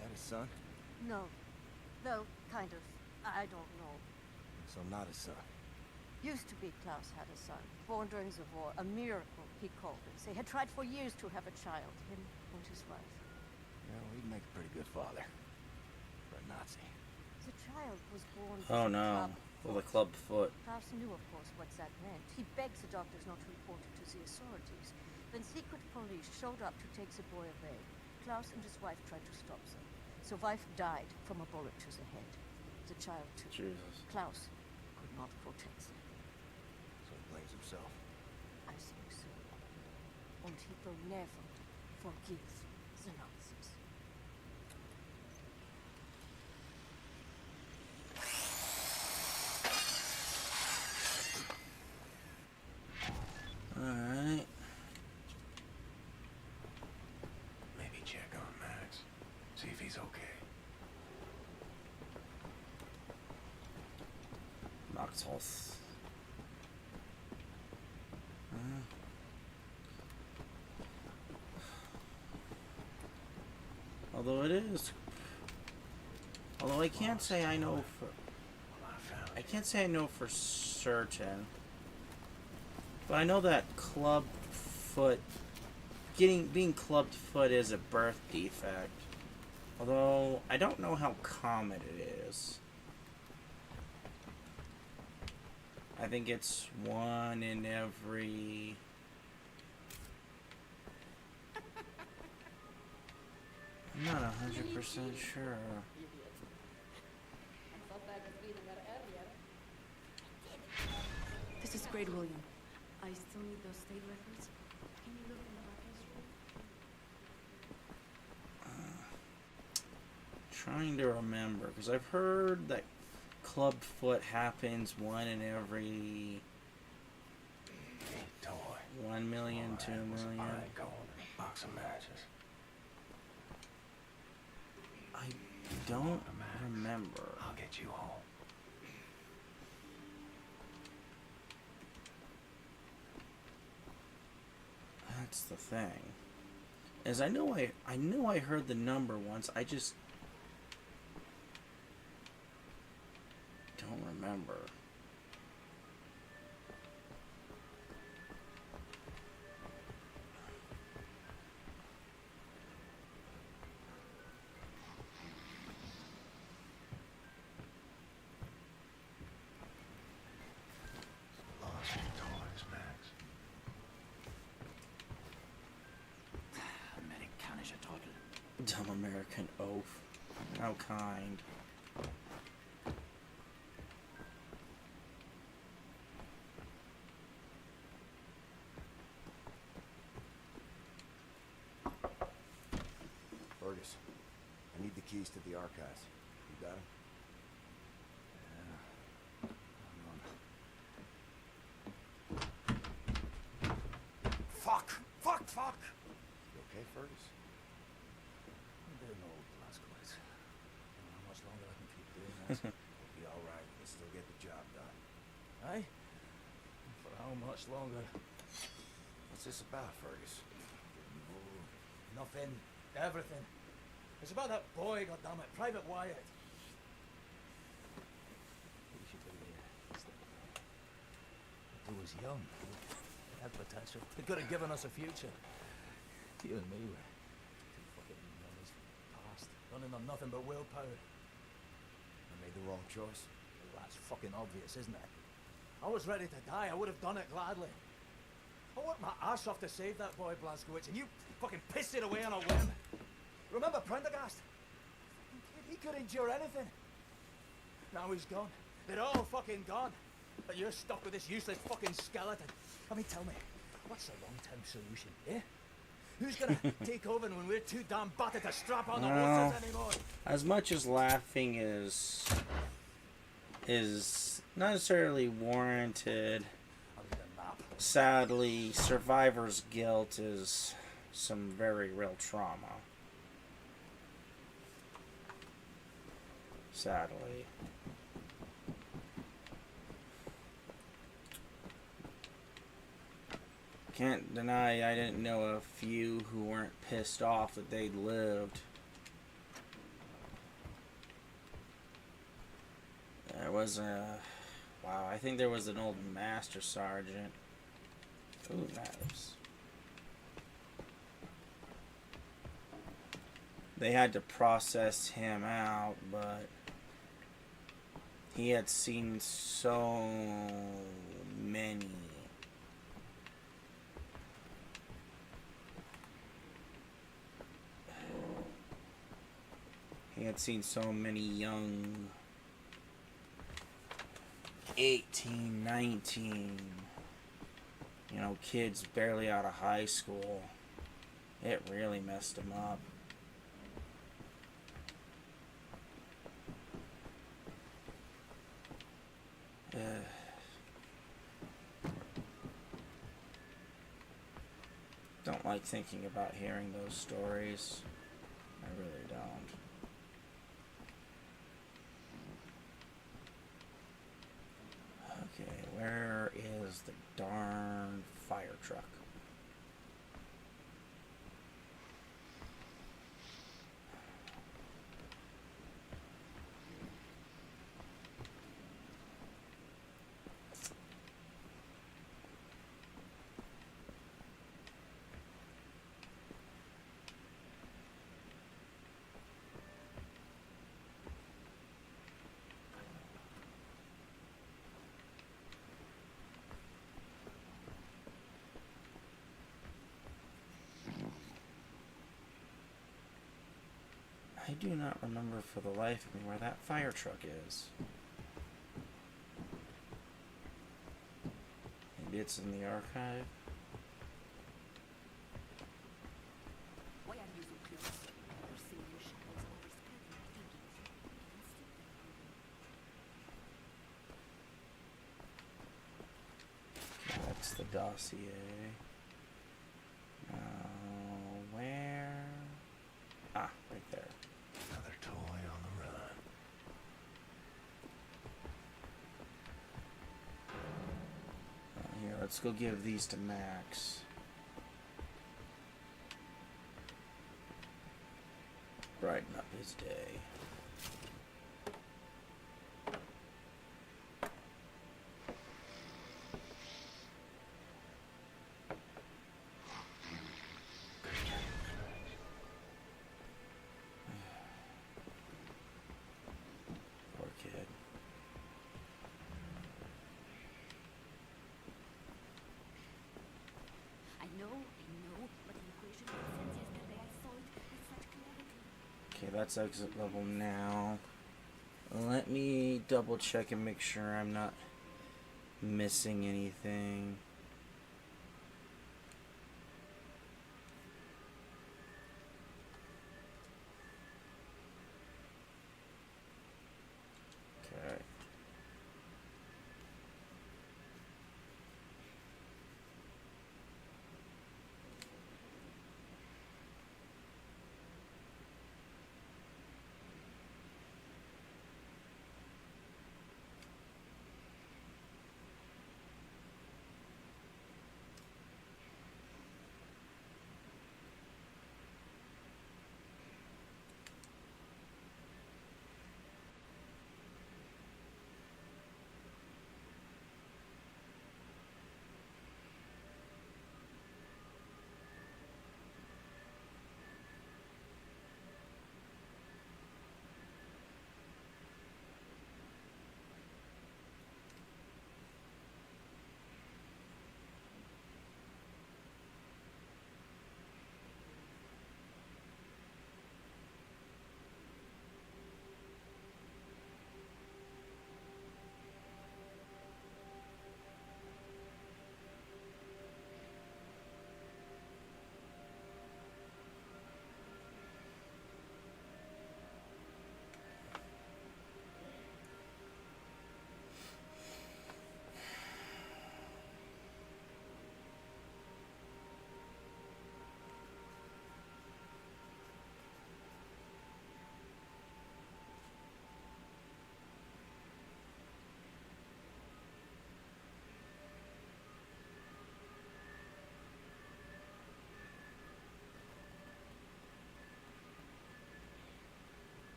That his son? No. Though, kind of. I don't know. So not his son. Used to be Klaus had a son, born during the war. A miracle, he called it. They had tried for years to have a child, him and his wife. Yeah, well, he'd make a pretty good father. For a Nazi. The child was born with Oh a no. club With a foot. club foot. Klaus knew, of course, what that meant. He begged the doctors not to report it to the authorities. Then secret police showed up to take the boy away. Klaus and his wife tried to stop them. The wife died from a bullet to the head. The child, too. Jesus. Klaus could not protect them. So he blames himself. I think so. And he will never forgive the Nazis. Alright. Maybe check on Max. See if he's okay. Max Hoss. Although it is. Although I can't say I know for. I can't say I know for certain. But I know that club foot. Being clubbed foot is a birth defect. Although I don't know how common it is. I think it's 1 in every. I'm not 100% sure. This is great, William. I still need those state records. Can you look in the records room? Trying to remember, because I've heard that club foot happens 1 in every Toy. 1 million, 2 million. Alright, go on. Box of matches. I don't remember. I'll get you home. That's the thing. As I know I heard the number once, I just don't remember. Dumb American oaf. How kind. Fergus, I need the keys to the archives. You got them? Fuck! You okay, Fergus? I'm getting old, Blazkowicz. I don't know how much longer I can keep doing this. You'll be alright. You'll still get the job done. Aye? For how much longer? What's this about, Fergus? Nothing. Everything. It's about that boy, goddammit. Private Wyatt. He should be he was young. He had potential. He could have given us a future. You and me were two fucking numbers from the past. Running on nothing but willpower. I made the wrong choice. Well, that's fucking obvious, isn't it? I was ready to die. I would have done it gladly. I worked my ass off to save that boy, Blazkowicz, and you fucking pissed it away on a whim. Remember Prendergast? He could endure anything. Now he's gone. They're all fucking gone. But you're stuck with this useless fucking skeleton. I mean, tell me, what's the long-term solution, eh? Who's gonna take over when we're too damn battered to strap on the horses anymore? As much as laughing is not necessarily warranted, sadly, survivor's guilt is some very real trauma. Sadly. Can't deny I didn't know a few who weren't pissed off that they'd lived. There was wow, I think there was an old master sergeant. Ooh, knives. They had to process him out, but he had seen so many. He had seen so many young 18, 19, you know, kids barely out of high school. It really messed him up. Don't like thinking about hearing those stories. I really don't. Okay, where is the darn fire truck? I do not remember for the life of me where that fire truck is. Maybe it's in the archive. Why are you so close? You're seeing your shadows overspreading my thinking. That's the dossier. Where? Ah, right there. Another toy on the run. Here, let's go give these to Max. Brighten up his day. Poor kid. I know, but the equation makes sense yesterday. I saw it with such clarity. Okay, that's exit level now. Let me double check and make sure I'm not missing anything. Okay.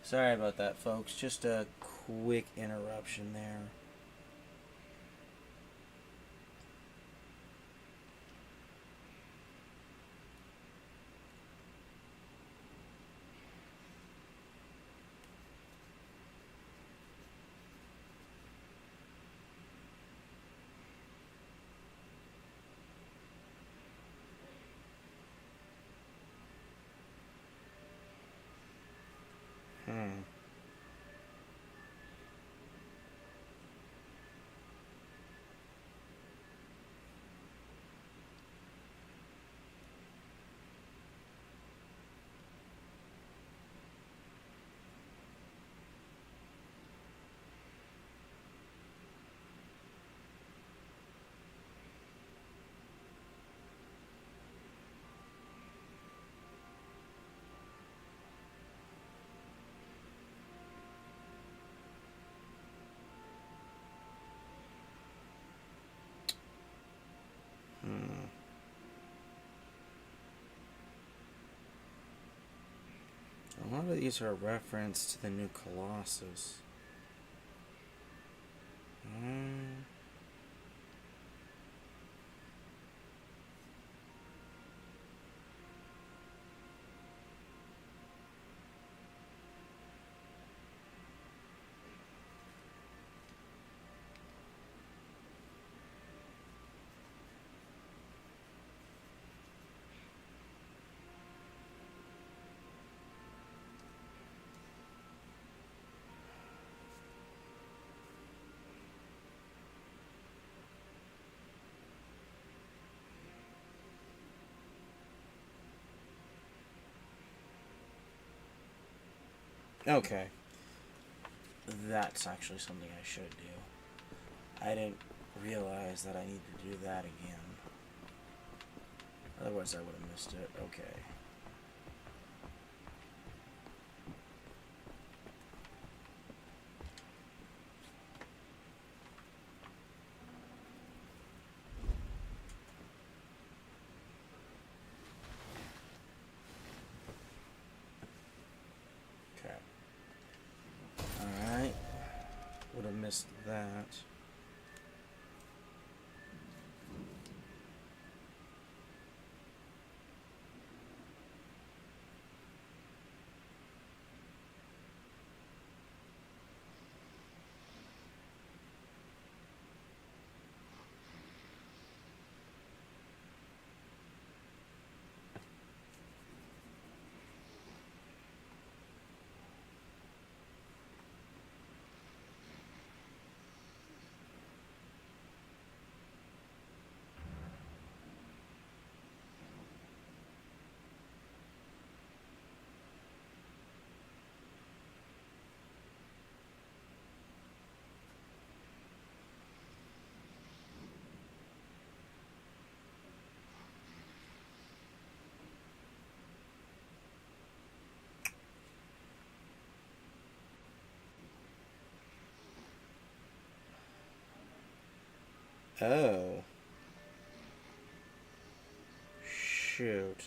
Sorry about that, folks. Just a quick interruption there. A lot of these are a reference to the new Colossus. Okay. That's actually something I should do. I didn't realize that I need to do that again. Otherwise I would have missed it. Okay. missed that. Oh. Shoot.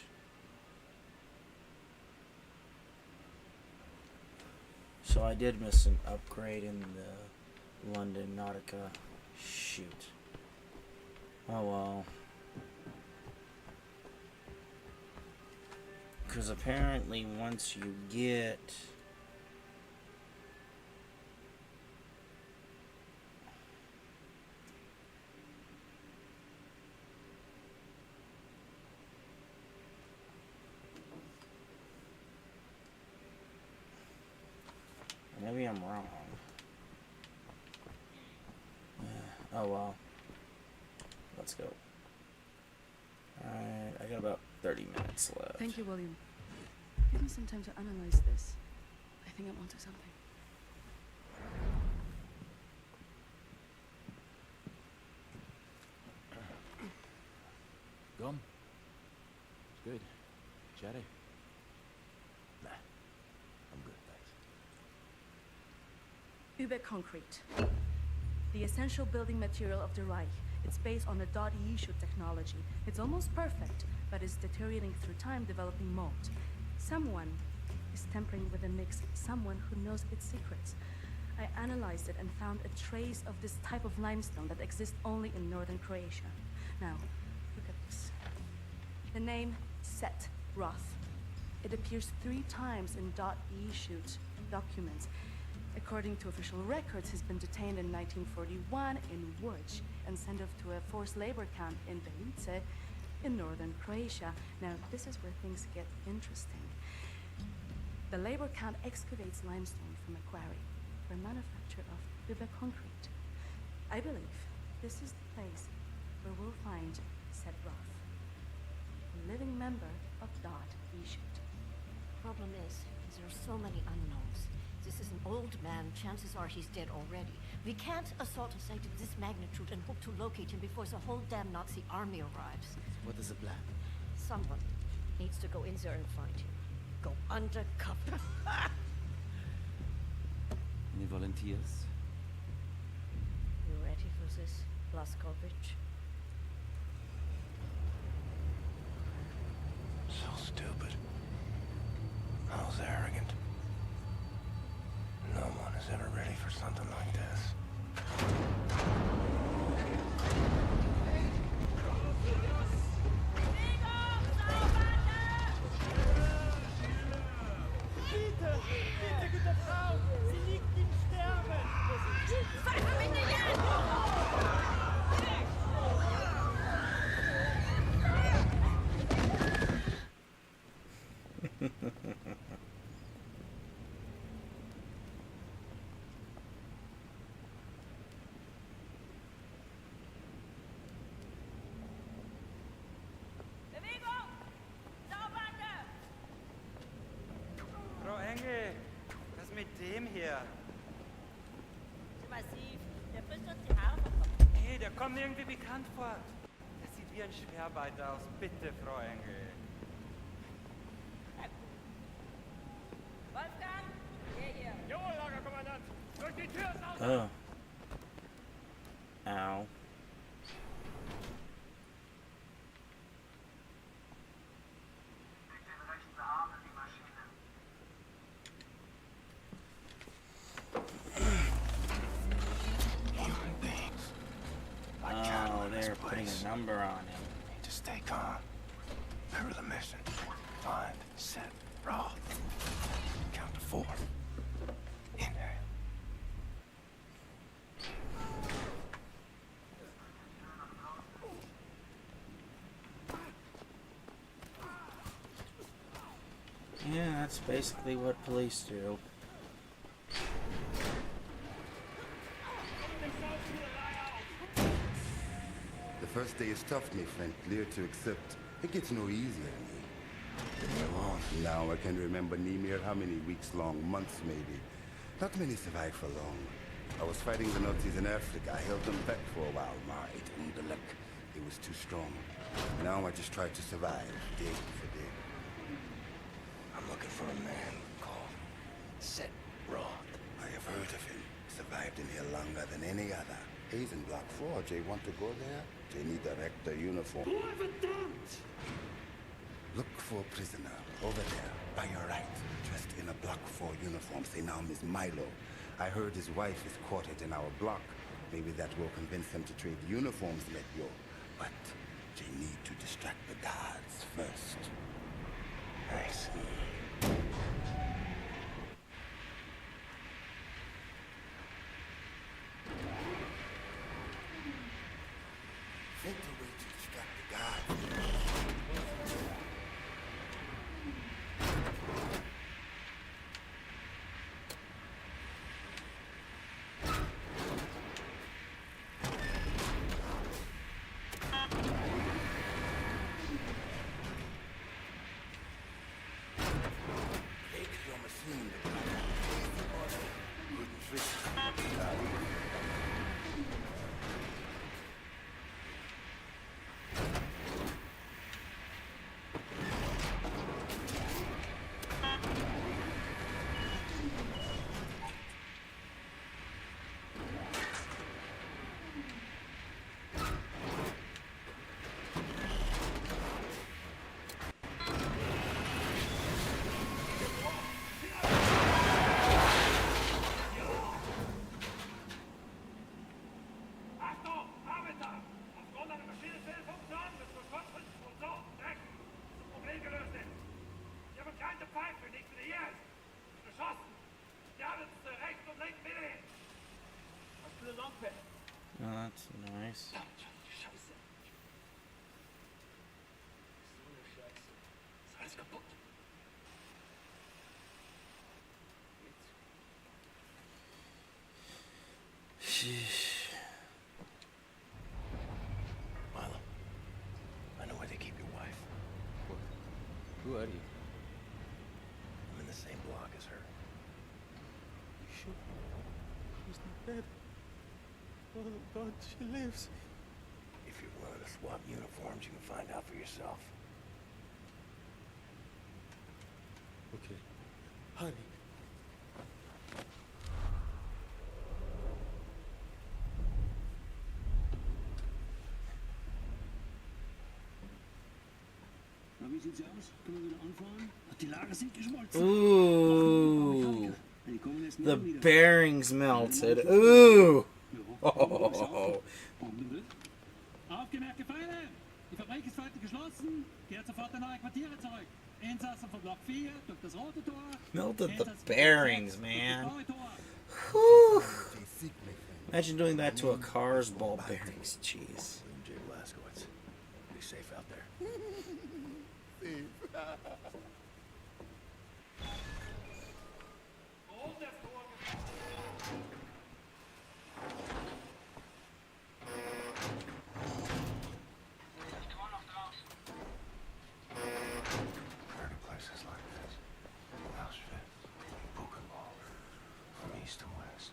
So I did miss an upgrade in the London Nautica. Shoot. Oh well. Because apparently once you get... Maybe I'm wrong. Oh well. Let's go. Alright, I got about 30 minutes left. Thank you, William. Give me some time to analyze this. I think I'm onto something. Gum? It's good. Chatty? Nah, I'm good, thanks. Uber concrete. The essential building material of the Reich. It's based on the .E shoot technology. It's almost perfect, but it's deteriorating through time, developing mold. Someone is tampering with the mix, someone who knows its secrets. I analyzed it and found a trace of this type of limestone that exists only in northern Croatia. Now, look at this. The name Set Roth. It appears 3 times in .E shoot documents. According to official records, he's been detained in 1941 in Łódź and sent off to a forced labor camp in Belice in northern Croatia. Now, this is where things get interesting. The labor camp excavates limestone from a quarry for manufacture of Uber concrete. I believe this is the place where we'll find Set Roth, a living member of .E shoot. Problem is there are so many unknowns. This is an old man. Chances are he's dead already. We can't assault a site of this magnitude and hope to locate him before the whole damn Nazi army arrives. What is the plan? Someone needs to go in there and find him. Go undercover. Any volunteers? You ready for this, Blaskovich? So stupid. How's arrogant. No one is ever ready for something like this. Frau Engel, was mit dem hier? Massiv. Der frisst uns die Haare vom Kopf. Hey, der kommt mir irgendwie bekannt vor. Der sieht wie ein Schwerarbeiter aus. Bitte, Frau Engel. Wolfgang, der hier. Jawohl, Lagerkommandant. Durch die Tür ist aus. Oh. Ow. there putting a number on him. Need to stay calm. Remember the mission. Find, set, Roth. Count to 4. Inhale. Yeah, that's basically what police do. The first day is tough, my friend. Clear to accept. It gets no easier, me. Now I can remember near how many weeks long, months maybe. Not many survive for long. I was fighting the Nazis in Africa. I held them back for a while, my intellect. It was too strong. Now I just try to survive, day for day. I'm looking for a man called Set Roth. I have heard of him. Survived in here longer than any other. He's in Block 4. Jay want to go there? Jay need the rector uniform. Look for a prisoner over there, by your right, dressed in a Block 4 uniform. Say now, Miss Milo. I heard his wife is quartered in our block. Maybe that will convince him to trade uniforms, let go. But Jay need to distract the guards first. Nice. Think a way to distract the guards. Oh, that's nice. Sheesh. Milo, I know where they keep your wife. What? Who are you? I'm in the same block as her. You sure? She's not dead. Oh God, she lives. If you're willing to swap uniforms, you can find out for yourself. Okay. Hurry. Na, wie sieht's aus? Können wir wieder anfahren? Die Lager sind geschmolzen. Ooh. The bearings melted. Ooh. Oh. Aufgemerkte Feinde! Die Fabrik ist heute geschlossen. Kehrt sofort in eure Quartiere zurück. Insassen von Block 4 durch das rote Tor. Melted the bearings, man. Whew. Imagine doing that to a car's ball bearings. Jeez. Jay Blazkowicz. Be safe out there. Heard of places like this. Auschwitz, Buchenwald, from east to west.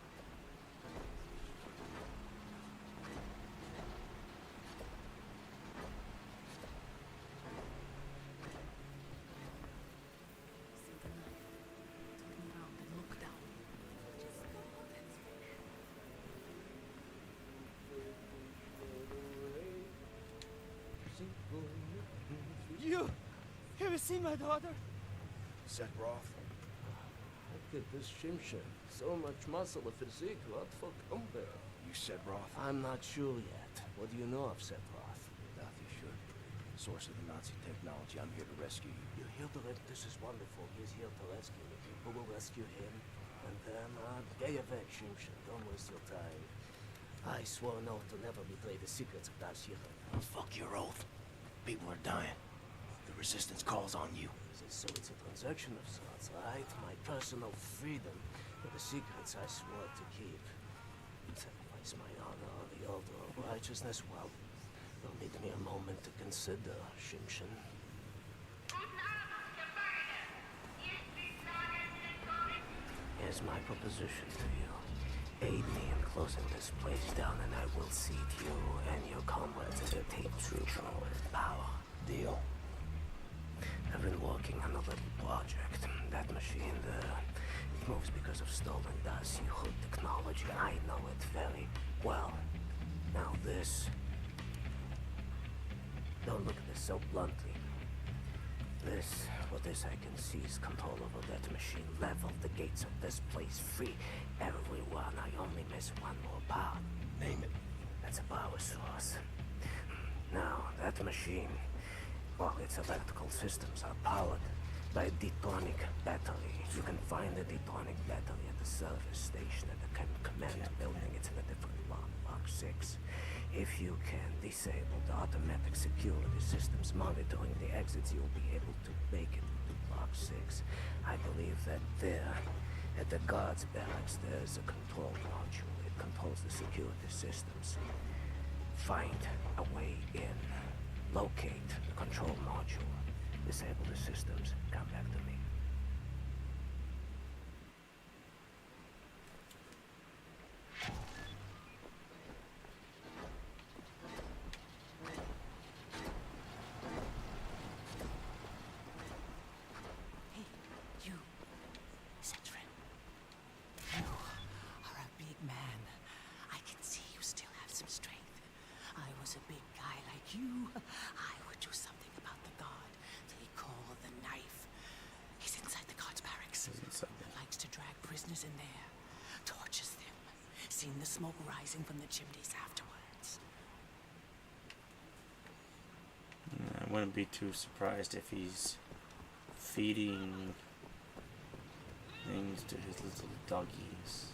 You ever seen my daughter? Set Roth. Look at this shimsha. So much muscle, a physique. What for come there? You said Roth? I'm not sure yet. What do you know of Sephiroth? That you should. Source of the Nazi technology. I'm here to rescue you. You're here to this is wonderful. He's here to rescue you. People will rescue him. And then, get your vet, Shimshin. Don't waste your time. I swore an oath to never betray the secrets of Dashira. Fuck your oath. People are dying. The Resistance calls on you. So it's a transaction of sorts, right? My personal freedom for the secrets I swore to keep. Sacrifice my honor on the altar of righteousness. Well, you'll need me a moment to consider, Shimshin. Here's my proposition to you. Aid me in closing this place down, and I will cede you and your comrades as a tape true power. Deal. I've been working on a little project. That machine there, it moves because of stolen Dasi Hood technology. I know it very well. Now this... Don't look at this so bluntly. This I can seize control over that machine, level the gates of this place free. Everyone, I only miss one more part. Name it. That's a power source. Now, that machine, well, its electrical systems are powered by a detonic battery. You can find the detonic battery at the service station at the command building. It's in a different block, Block 6. If you can disable the automatic security systems monitoring the exits, you'll be able to make it to Block 6. I believe that there, at the guards barracks, there's a control module. It controls the security systems. Find a way in. Locate the control module. Disable the systems. Come back to me. Hey, you. Citrin. You are a big man. I can see you still have some strength. I was a big guy like you. I would do something about the guard. They call the knife. He's inside the guard's barracks. Likes to drag prisoners in there. Tortures them. Seen the smoke rising from the chimneys afterwards. I wouldn't be too surprised if he's feeding things to his little doggies.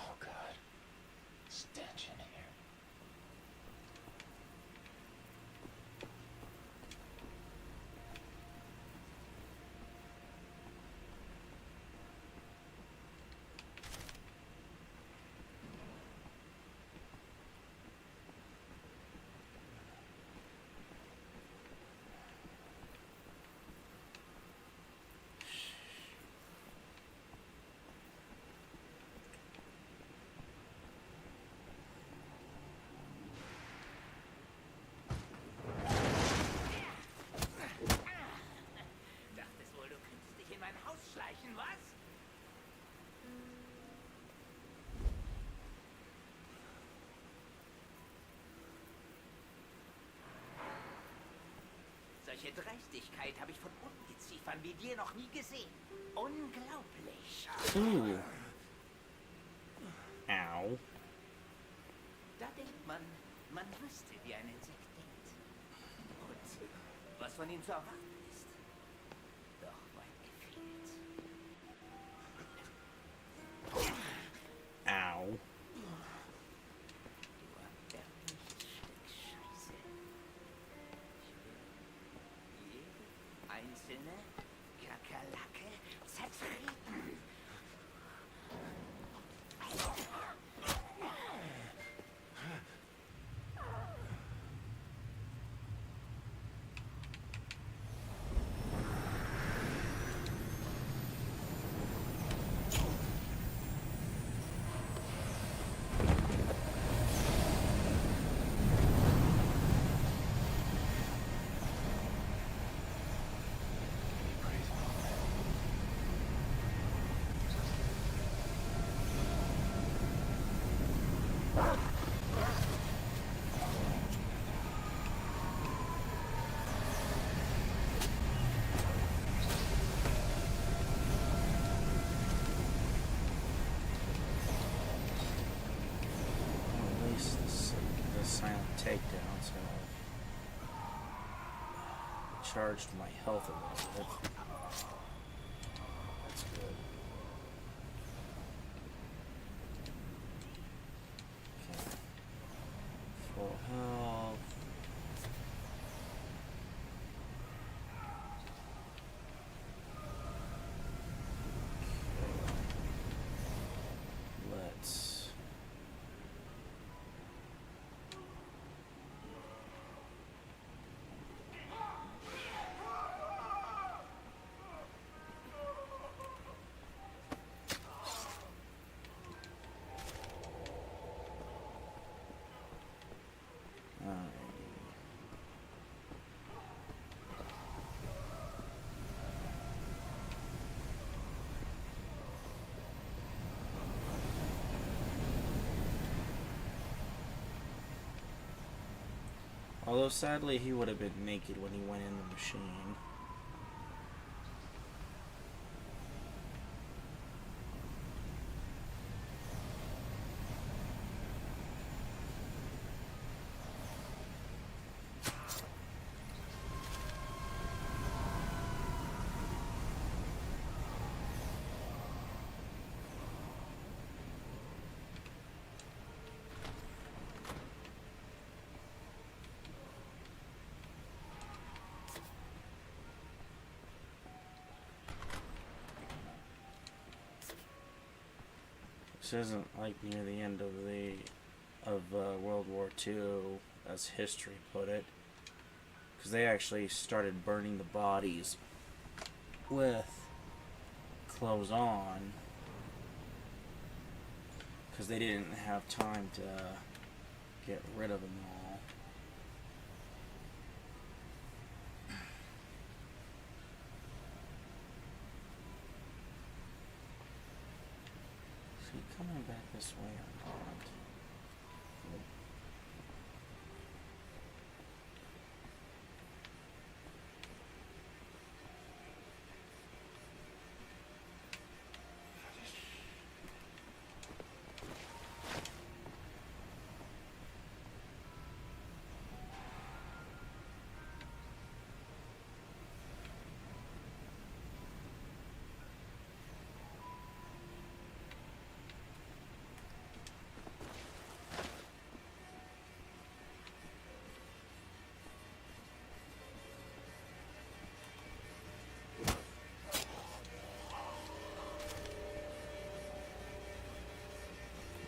Oh, God. Stench in here. Dachtest wohl, du könntest dich in mein Haus schleichen, was? Solche Dreistigkeit habe ich von Ungeziefern wie dir noch nie gesehen. Unglaublich. Ooh. Ow. Da denkt man, man wüsste, wie ein Insekt denkt. Und was von ihm zu erwarten ist. Doch weit gefehlt. Ow. Du erbärmliches Stück Scheiße. Jede einzelne Kakerlake zertreten. recharged my health a little bit. That's good. Okay. Full health. Let's... Although sadly he would have been naked when he went in the machine. This isn't like near the end of World War II, as history put it, because they actually started burning the bodies with clothes on, because they didn't have time to get rid of them all. Coming back this way or not?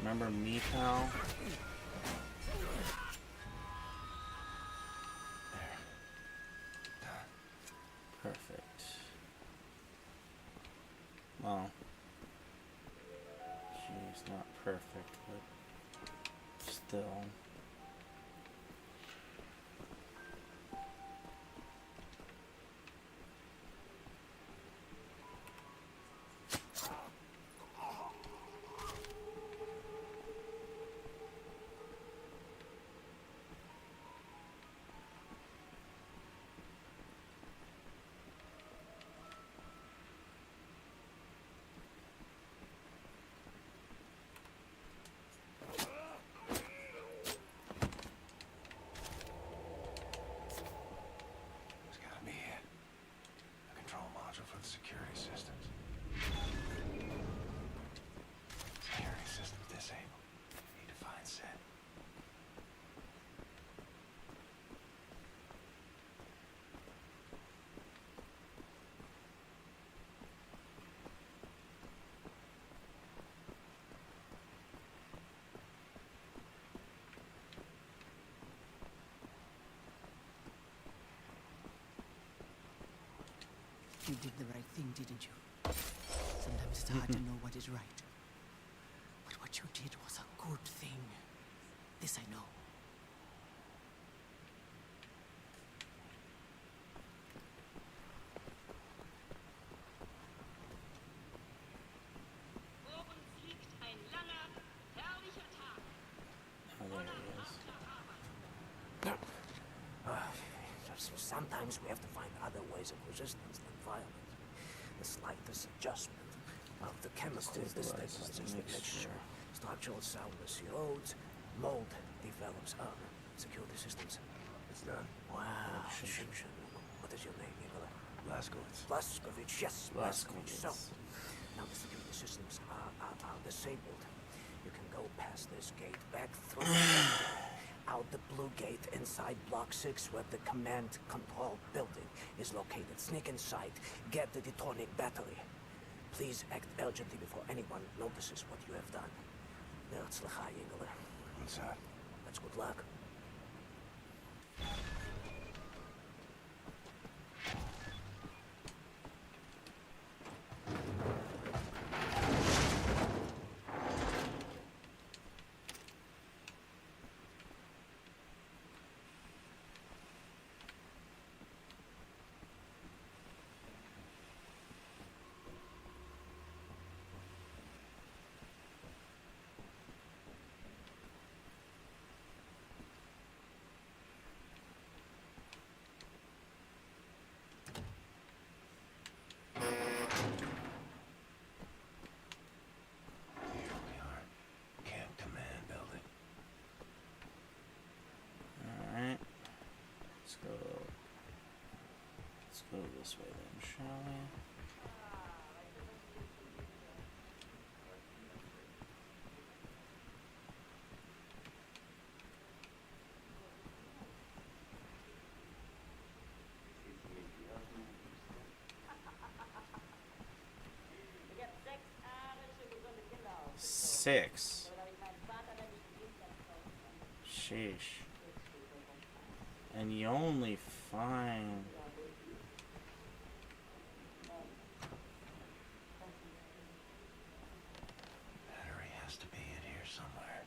Remember me, pal? Perfect. Well, she's not perfect, but still. For the security systems. Security systems disabled. Need to find set. You did the right thing, didn't you? Sometimes it's hard to know what is right. But what you did was a good thing. This I know. Sometimes we have to find other ways of resistance than violence. The slightest adjustment of the chemicals destabilizes the mixture. Structural soundness erodes, mold develops. Security systems. It's done. Wow, shoot. But is your name, Igor? Blazkowicz. Blazkowicz, yes, Blazkowicz. So, Blazkowicz. now the security systems are disabled. You can go past this gate, back through the factory, out the blue gate inside Block 6 where the command control building is located. Sneak inside, get the detonic battery. Please act urgently before anyone notices what you have done. Herzlicha, Igor. What's that? That's good luck. Let's go this way then, shall we? Six. Sheesh. And you only find... Battery has to be in here somewhere.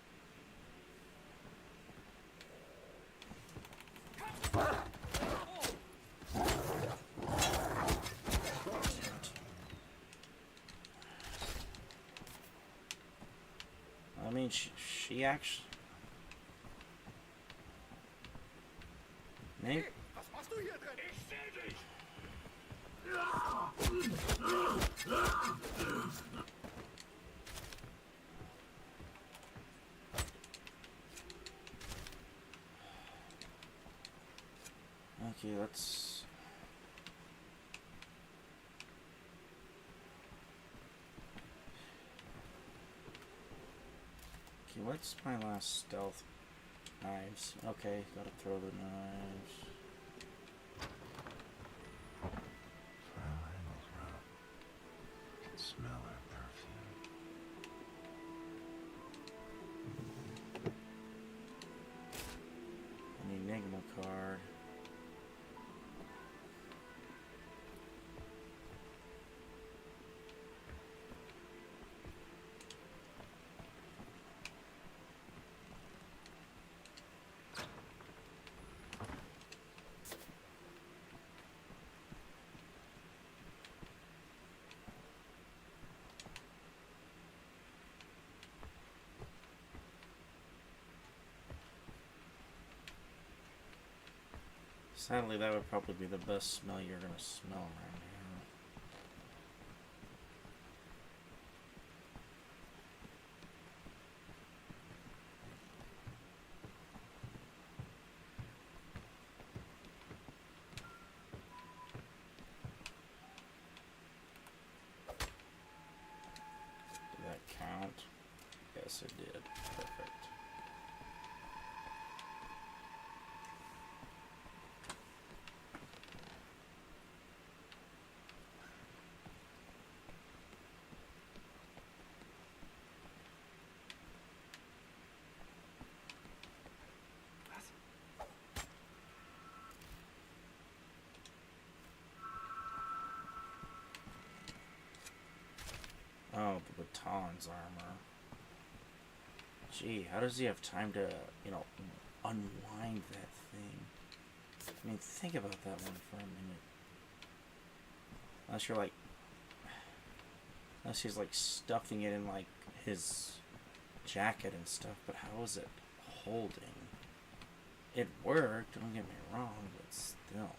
I mean, she actually... Maybe... Was machst du hier drin? Ich seh dich! Okay, let's... Okay, what's my last stealth? Knives. Okay, gotta throw the knives. I can smell her perfume. An Enigma card. Sadly, that would probably be the best smell you're gonna smell around here. Did that count? Yes, it did. Perfect. Oh, the Baton's armor. Gee, how does he have time to, you know, unwind that thing? I mean, think about that one for a minute. Unless you're like... Unless he's like stuffing it in like his jacket and stuff, but how is it holding? It worked, don't get me wrong, but still.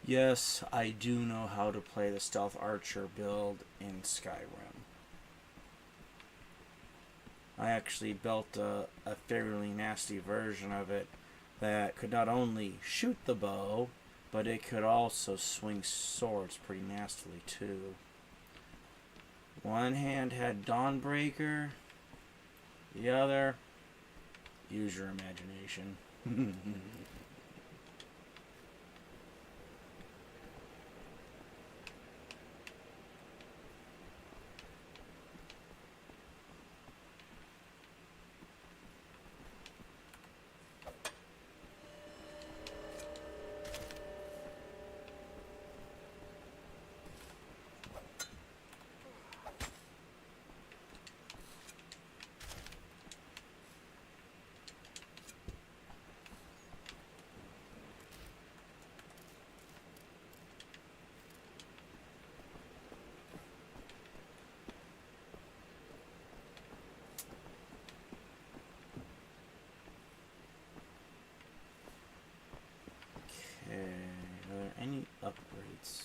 Yes, I do know how to play the Stealth Archer build in Skyrim. I actually built a fairly nasty version of it that could not only shoot the bow, but it could also swing swords pretty nastily too. One hand had Dawnbreaker, the other, use your imagination. Okay, are there any upgrades?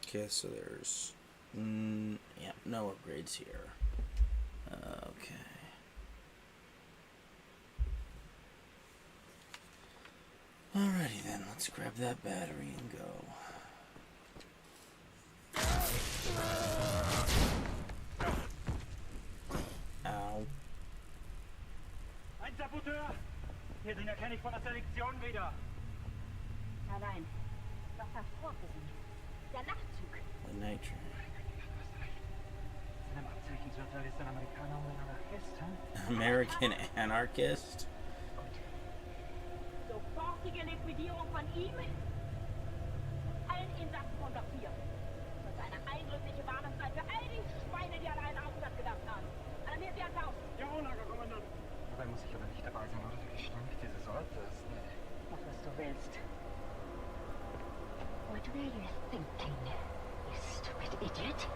Okay, so there's yeah, no upgrades here. Okay. Alrighty then, let's grab that battery and go. Ow. Ein Saboteur! Hier, den erkenne ich von der Selektion wieder. Nein, doch davor gesehen. Der Nachtzug. The night train. Seinem Abzeichen zu urteilen ist ein Amerikaner und ein Anarchist, hm? American Anarchist? Sofortige Liquidierung von ihm. Allen Insassen kontaktieren. Und eine eindrückliche Warnungszeit für all die Schweine, die an einen Aufsatz gedacht haben. Alarmiert sie ans Haus. Ja, Lagerkommandant. Dabei muss ich aber nicht dabei sein, oder? Der Gestank dieses Ortes. Mach, was du willst. What were you thinking, you stupid idiot?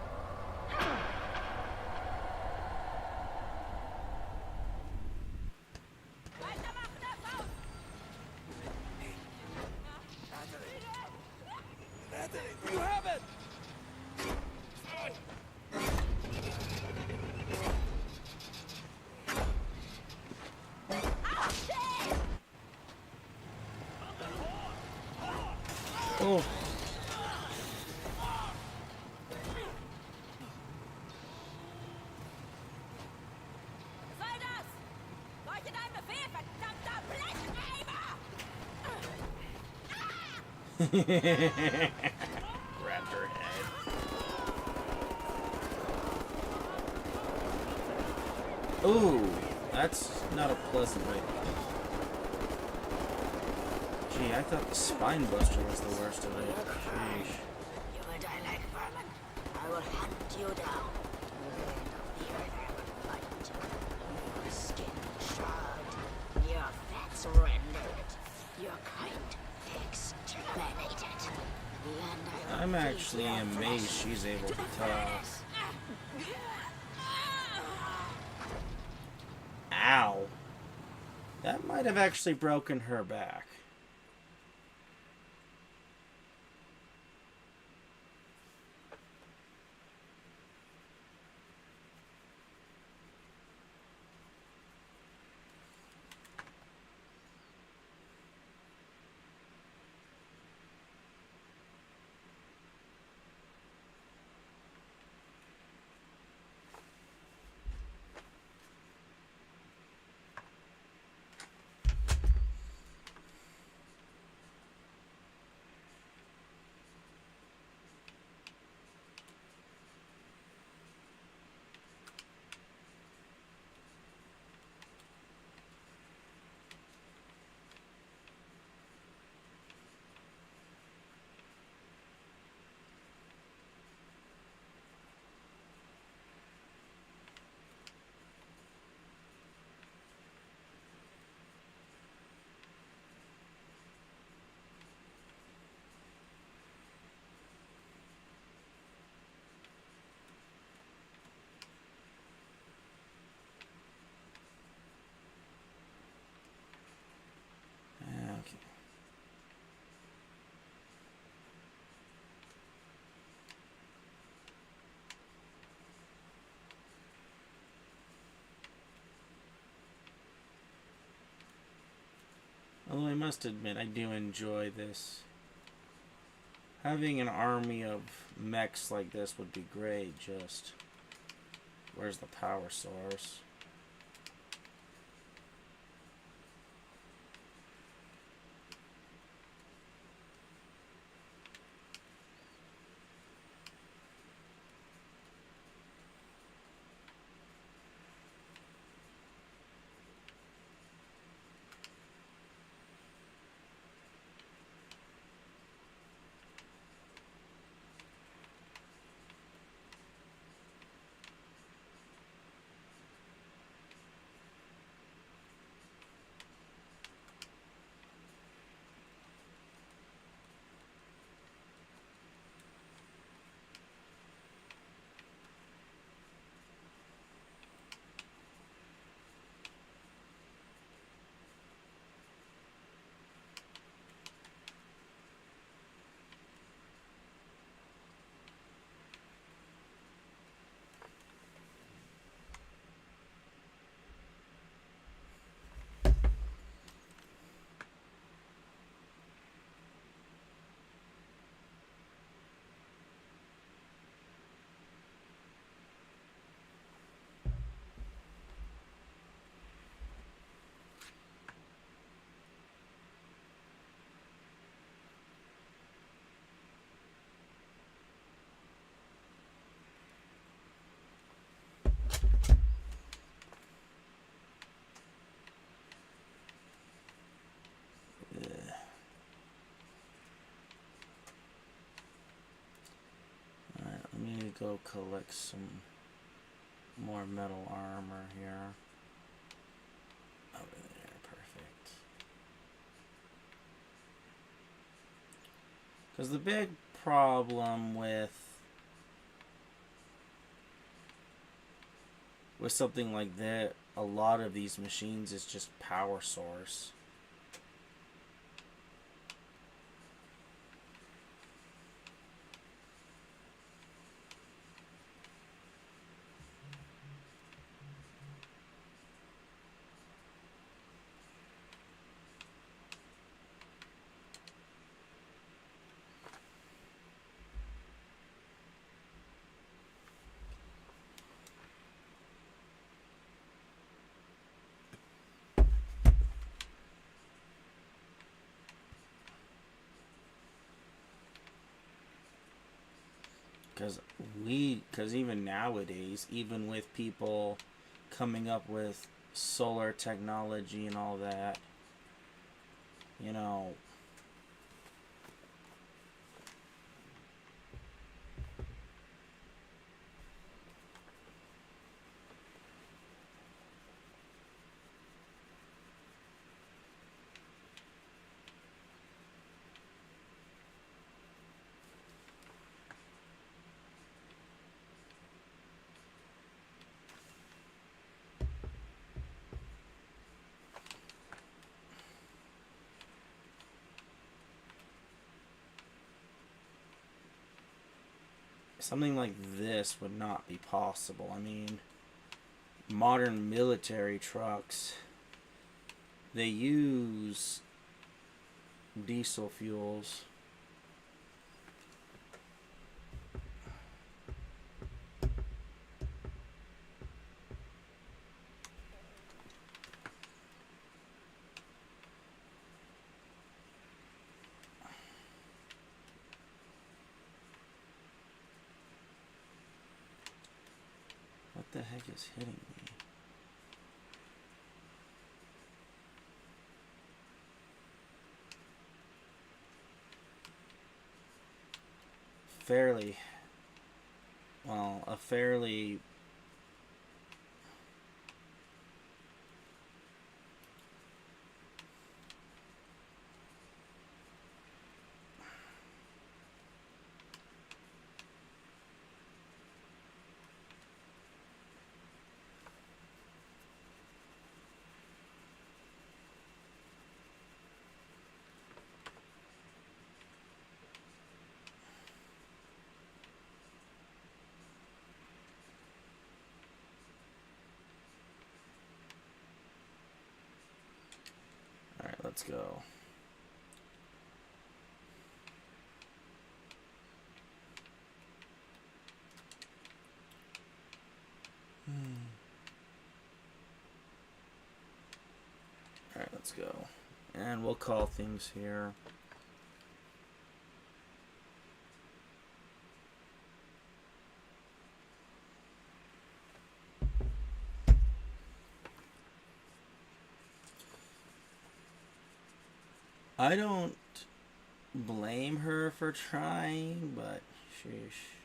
You have it! Oh. Grabbed her head. Ooh, that's not a pleasant way. Gee, I thought the spine buster was the worst of it. Sheesh. You will die like vermin. I will hunt you down. The earth I will fight. Your skin charred. Your fats rendered. Your kind exterminated. I'm actually amazed she's able to talk. Ow. That might have actually broken her back. must admit, I do enjoy this. Having an army of mechs like this would be great, just... Where's the power source? Go collect some more metal armor here. Over there, perfect. Because the big problem with something like that, a lot of these machines is just power source. Because even nowadays, even with people coming up with solar technology and all that, you know, something like this would not be possible. I mean, modern military trucks, they use diesel fuels. What the heck is hitting me? A fairly let's go. And we'll call things here. I don't blame her for trying, but sheesh.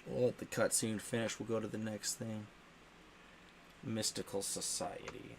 We'll let the cutscene finish. We'll go to the next thing. Mystical Society.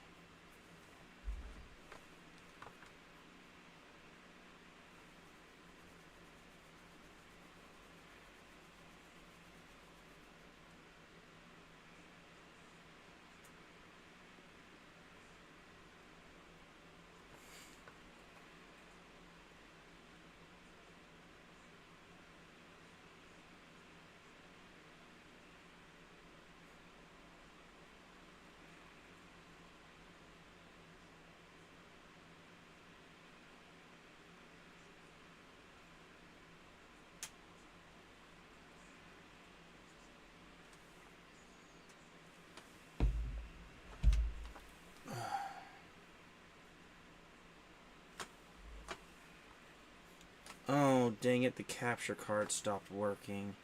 Oh, dang it, the capture card stopped working.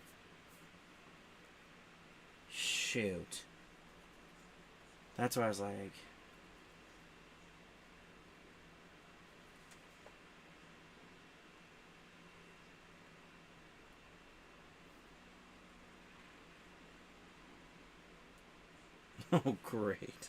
Shoot. That's why I was like... Oh, great.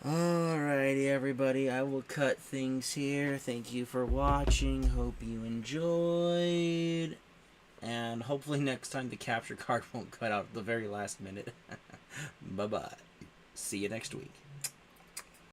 Alrighty, everybody. I will cut things here. Thank you for watching. Hope you enjoyed. And hopefully next time the capture card won't cut out at the very last minute. Bye-bye. See you next week.